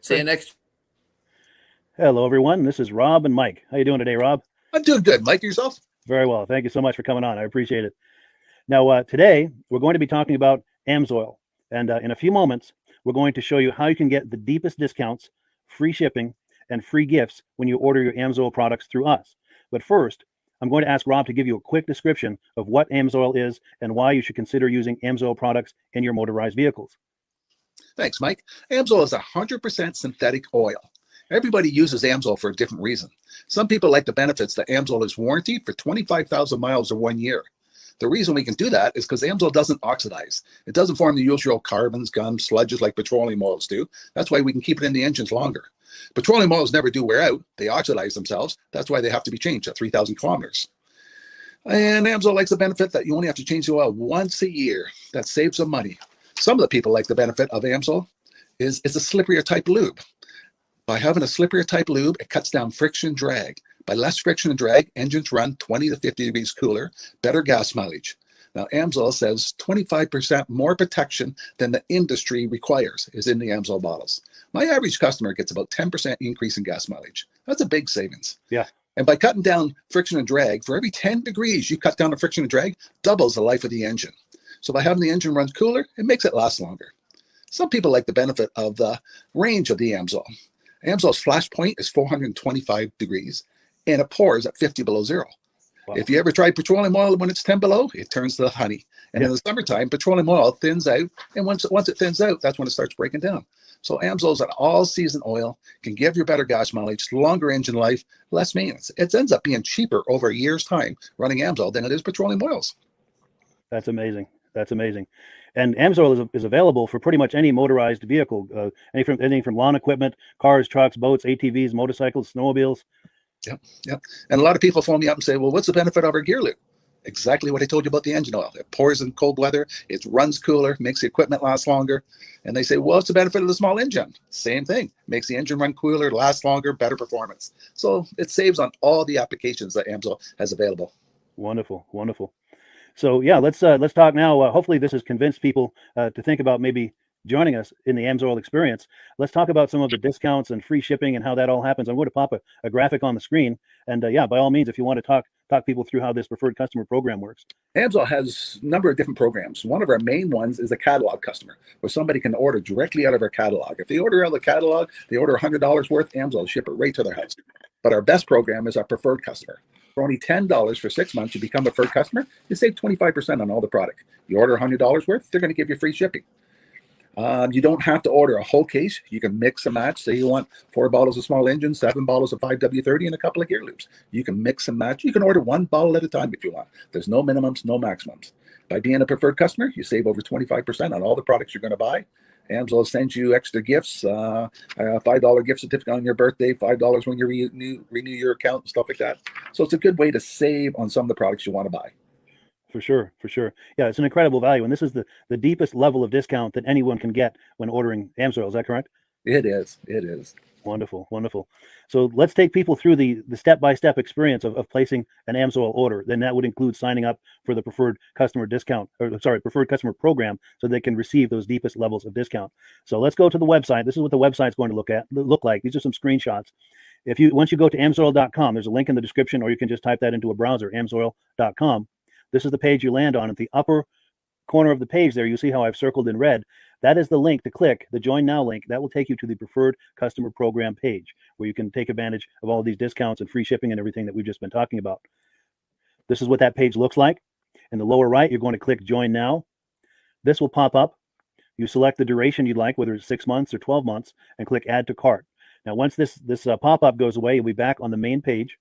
See you next. Hello, everyone. This is Rob and Mike. How you doing today, Rob? I'm doing good. Mike, yourself? Very well. Thank you so much for coming on. I appreciate it. Now, today, we're going to be talking about AMSOIL. And in a few moments, we're going to show you how you can get the deepest discounts, free shipping, and free gifts when you order your AMSOIL products through us. But first, I'm going to ask Rob to give you a quick description of what AMSOIL is and why you should consider using AMSOIL products in your motorized vehicles. Thanks, Mike. AMSOIL is 100% synthetic oil. Everybody uses AMSOIL for a different reason. Some people like the benefits that AMSOIL is warranted for 25,000 miles or 1 year. The reason we can do that is because AMSOIL doesn't oxidize. It doesn't form the usual carbons, gums, sludges like petroleum oils do. That's why we can keep it in the engines longer. Petroleum oils never do wear out. They oxidize themselves. That's why they have to be changed at 3,000 kilometers. And AMSOIL likes the benefit that you only have to change the oil once a year. That saves some money. Some of the people like the benefit of AMSOIL is it's a slipperier type lube. By having a slipperier type lube, it cuts down friction and drag. By less friction and drag, engines run 20 to 50 degrees cooler, better gas mileage. Now, AMSOIL says 25% more protection than the industry requires is in the AMSOIL bottles. My average customer gets about 10% increase in gas mileage. That's a big savings. Yeah. And by cutting down friction and drag, for every 10 degrees you cut down the friction and drag, doubles the life of the engine. So by having the engine run cooler, it makes it last longer. Some people like the benefit of the range of the AMSOIL. AMSOIL's flash point is 425 degrees, and it pours at 50 below zero. Wow. If you ever tried petroleum oil when it's 10 below, it turns to honey. And in the summertime, petroleum oil thins out, and once it thins out, that's when it starts breaking down. So AMSOIL is an all-season oil, can give you better gas mileage, longer engine life, less maintenance. It ends up being cheaper over a year's time running AMSOIL than it is petroleum oils. That's amazing. That's amazing. And AMSOIL is available for pretty much any motorized vehicle, anything from lawn equipment, cars, trucks, boats, ATVs, motorcycles, snowmobiles. Yep. And a lot of people phone me up and say, well, what's the benefit of our gear lube? Exactly what I told you about the engine oil. It pours in cold weather, it runs cooler, makes the equipment last longer. And they say, well, what's the benefit of the small engine? Same thing. Makes the engine run cooler, last longer, better performance. So it saves on all the applications that AMSOIL has available. Wonderful, wonderful. So yeah, let's talk now. Hopefully this has convinced people to think about maybe joining us in the AMSOIL experience. Let's talk about some of the discounts and free shipping and how that all happens. I'm going to pop a graphic on the screen. And yeah, by all means, if you want to talk people through how this preferred customer program works. AMSOIL has a number of different programs. One of our main ones is a catalog customer, where somebody can order directly out of our catalog. If they order out of the catalog, they order $100 worth, AMSOIL will ship it right to their house. But our best program is our preferred customer. For only $10 for 6 months, you become a preferred customer, you save 25% on all the product. You order $100 worth, they're going to give you free shipping. You don't have to order a whole case. You can mix and match. Say you want 4 bottles of small engine, 7 bottles of 5W30, and a couple of gear loops. You can mix and match. You can order 1 bottle at a time if you want. There's no minimums, no maximums. By being a preferred customer, you save over 25% on all the products you're going to buy. AMSOIL sends you extra gifts, a $5 gift certificate on your birthday, $5 when you renew your account and stuff like that. So it's a good way to save on some of the products you want to buy. For sure. Yeah, it's an incredible value. And this is the deepest level of discount that anyone can get when ordering AMSOIL. Is that correct? It is. Wonderful. So let's take people through the step-by-step experience of placing an AMSOIL order. Then that would include signing up for the preferred customer preferred customer program, so they can receive those deepest levels of discount. So let's go to the website. This is what the website's going to look like. These are some screenshots. Once you go to amsoil.com, there's a link in the description, or you can just type that into a browser, amsoil.com. This is the page you land on. At the upper corner of the page there, you see how I've circled in red. That is the link to click, the Join Now link. That will take you to the Preferred Customer Program page, where you can take advantage of all of these discounts and free shipping and everything that we've just been talking about. This is what that page looks like. In the lower right, you're going to click Join Now. This will pop up. You select the duration you'd like, whether it's 6 months or 12 months, and click Add to Cart. Now, once this pop-up goes away, you'll be back on the main page.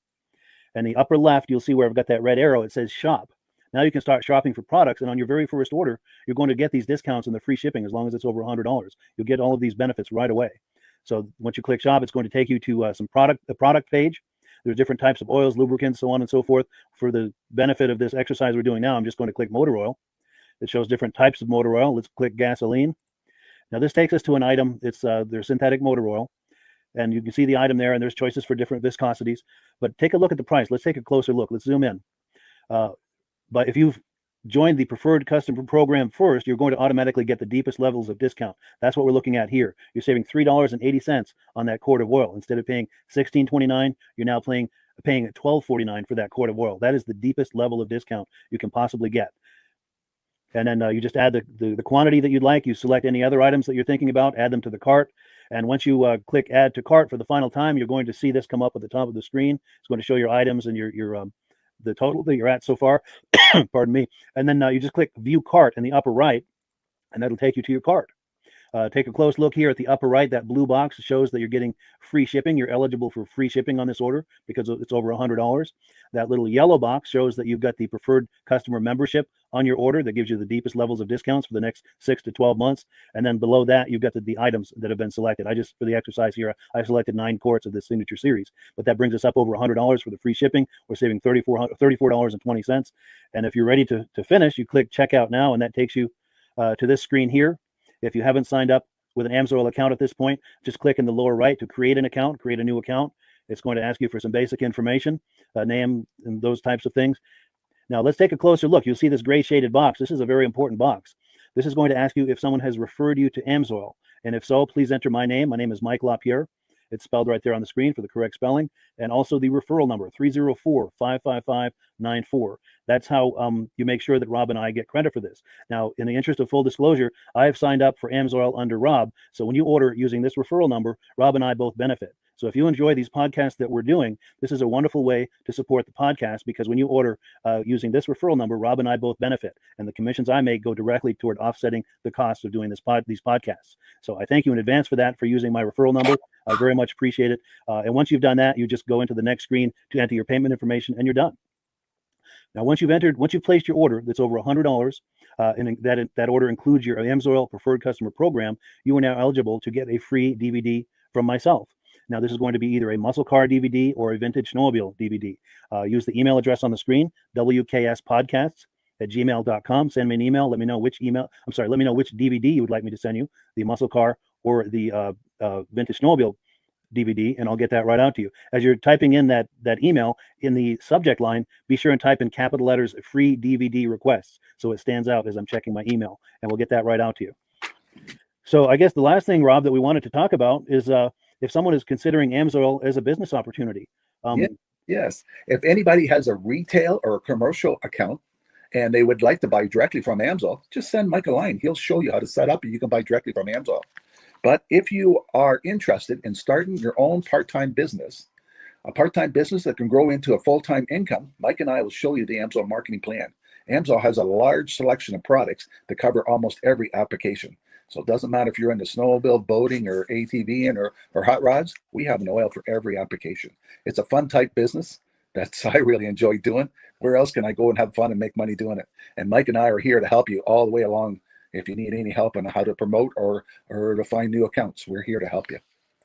And the upper left, you'll see where I've got that red arrow. It says Shop. Now you can start shopping for products, and on your very first order, you're going to get these discounts and the free shipping as long as it's over $100. You'll get all of these benefits right away. So once you click Shop, it's going to take you to the product page. There's different types of oils, lubricants, so on and so forth. For the benefit of this exercise we're doing now, I'm just going to click motor oil. It shows different types of motor oil. Let's click gasoline. Now this takes us to an item. It's their synthetic motor oil. And you can see the item there, and there's choices for different viscosities. But take a look at the price. Let's take a closer look. Let's zoom in. But if you've joined the preferred customer program first, you're going to automatically get the deepest levels of discount. That's what we're looking at here. You're saving $3.80 on that quart of oil. Instead of paying $16.29, you're now paying $12.49 for that quart of oil. That is the deepest level of discount you can possibly get. And then you just add the quantity that you'd like. You select any other items that you're thinking about, add them to the cart. And once you click Add to Cart for the final time, you're going to see this come up at the top of the screen. It's going to show your items and your the total that you're at so far. Pardon me. And then you just click View Cart in the upper right, and that'll take you to your cart. Take a close look here at the upper right. That blue box shows that you're getting free shipping. You're eligible for free shipping on this order because it's over $100. That little yellow box shows that you've got the preferred customer membership on your order that gives you the deepest levels of discounts for the next 6 to 12 months. And then below that, you've got the items that have been selected. For the exercise here, I selected 9 quarts of the signature series, but that brings us up over $100 for the free shipping. We're saving $34.20. And if you're ready to finish, you click checkout now, and that takes you to this screen here. If you haven't signed up with an AMSOIL account at this point, just click in the lower right to create an account, create a new account. It's going to ask you for some basic information, name, and those types of things. Now, let's take a closer look. You'll see this gray shaded box. This is a very important box. This is going to ask you if someone has referred you to AMSOIL. And if so, please enter my name. My name is Mike LaPierre. It's spelled right there on the screen for the correct spelling. And also the referral number, 304-555-94. That's how you make sure that Rob and I get credit for this. Now, in the interest of full disclosure, I have signed up for AMSOIL under Rob. So when you order using this referral number, Rob and I both benefit. So if you enjoy these podcasts that we're doing, this is a wonderful way to support the podcast, because when you order using this referral number, Rob and I both benefit. And the commissions I make go directly toward offsetting the cost of doing these podcasts. So I thank you in advance for that, for using my referral number. I very much appreciate it. And once you've done that, you just go into the next screen to enter your payment information, and you're done. Now, once you've placed your order that's over $100, and that order includes your AMSOIL Preferred Customer Program, you are now eligible to get a free DVD from myself. Now, this is going to be either a muscle car DVD or a vintage snowmobile DVD. Use the email address on the screen, wkspodcasts@gmail.com. Send me an email. Let me know which DVD you would like me to send you, the muscle car or the vintage snowmobile DVD, and I'll get that right out to you. As you're typing in that email, in the subject line, be sure and type in capital letters, free DVD requests, so it stands out as I'm checking my email, and we'll get that right out to you. So I guess the last thing, Rob, that we wanted to talk about is if someone is considering AMSOIL as a business opportunity. Yes. If anybody has a retail or a commercial account and they would like to buy directly from AMSOIL, just send Mike a line. He'll show you how to set up, and you can buy directly from AMSOIL. But if you are interested in starting your own part-time business, a part-time business that can grow into a full-time income, Mike and I will show you the AMSOIL marketing plan. AMSOIL has a large selection of products that cover almost every application. So it doesn't matter if you're into snowmobile, boating, or ATVing, or hot rods. We have an oil for every application. It's a fun type business that's I really enjoy doing. Where else can I go and have fun and make money doing it? And Mike and I are here to help you all the way along. If you need any help on how to promote or to find new accounts, we're here to help you.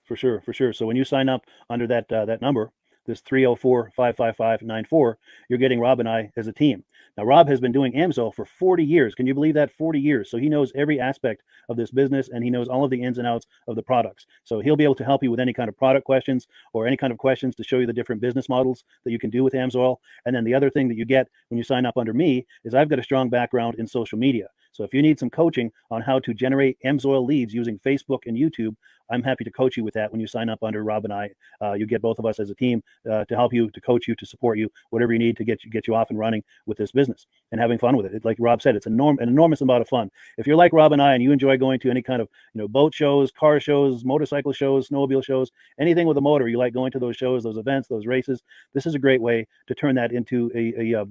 For sure. So when you sign up under that number, this 304-555-94, you're getting Rob and I as a team. Now, Rob has been doing AMSOIL for 40 years. Can you believe that? 40 years. So he knows every aspect of this business, and he knows all of the ins and outs of the products. So he'll be able to help you with any kind of product questions or any kind of questions to show you the different business models that you can do with AMSOIL. And then the other thing that you get when you sign up under me is I've got a strong background in social media. So if you need some coaching on how to generate AMSOIL leads using Facebook and YouTube, I'm happy to coach you with that when you sign up under Rob and I. You get both of us as a team to help you, to coach you, to support you, whatever you need to get you off and running with this business and having fun with it. Like Rob said, it's an enormous amount of fun. If you're like Rob and I and you enjoy going to any kind of boat shows, car shows, motorcycle shows, snowmobile shows, anything with a motor, you like going to those shows, those events, those races, this is a great way to turn that into a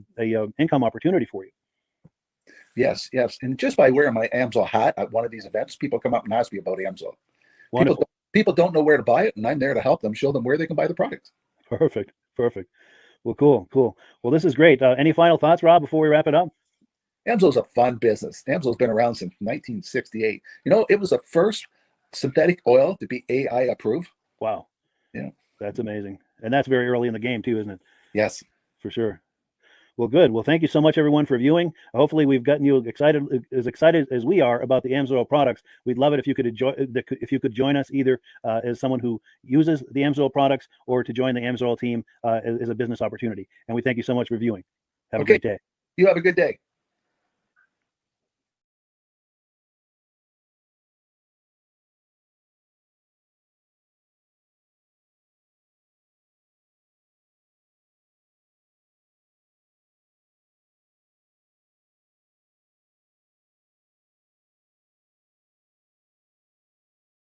income opportunity for you. Yes. And just by wearing my AMSOIL hat at one of these events, people come up and ask me about AMSOIL. People don't know where to buy it, and I'm there to help them, show them where they can buy the product. Perfect. Well, cool. Well, this is great. Any final thoughts, Rob, before we wrap it up? AMSOIL's a fun business. AMSOIL's been around since 1968. It was the first synthetic oil to be AI approved. Wow. Yeah. That's amazing. And that's very early in the game too, isn't it? Yes. For sure. Well, good. Well, thank you so much, everyone, for viewing. Hopefully, we've gotten you excited as we are about the AMSOIL products. We'd love it if you could join us either as someone who uses the AMSOIL products or to join the AMSOIL team as a business opportunity. And we thank you so much for viewing. Have a great day. You have a good day.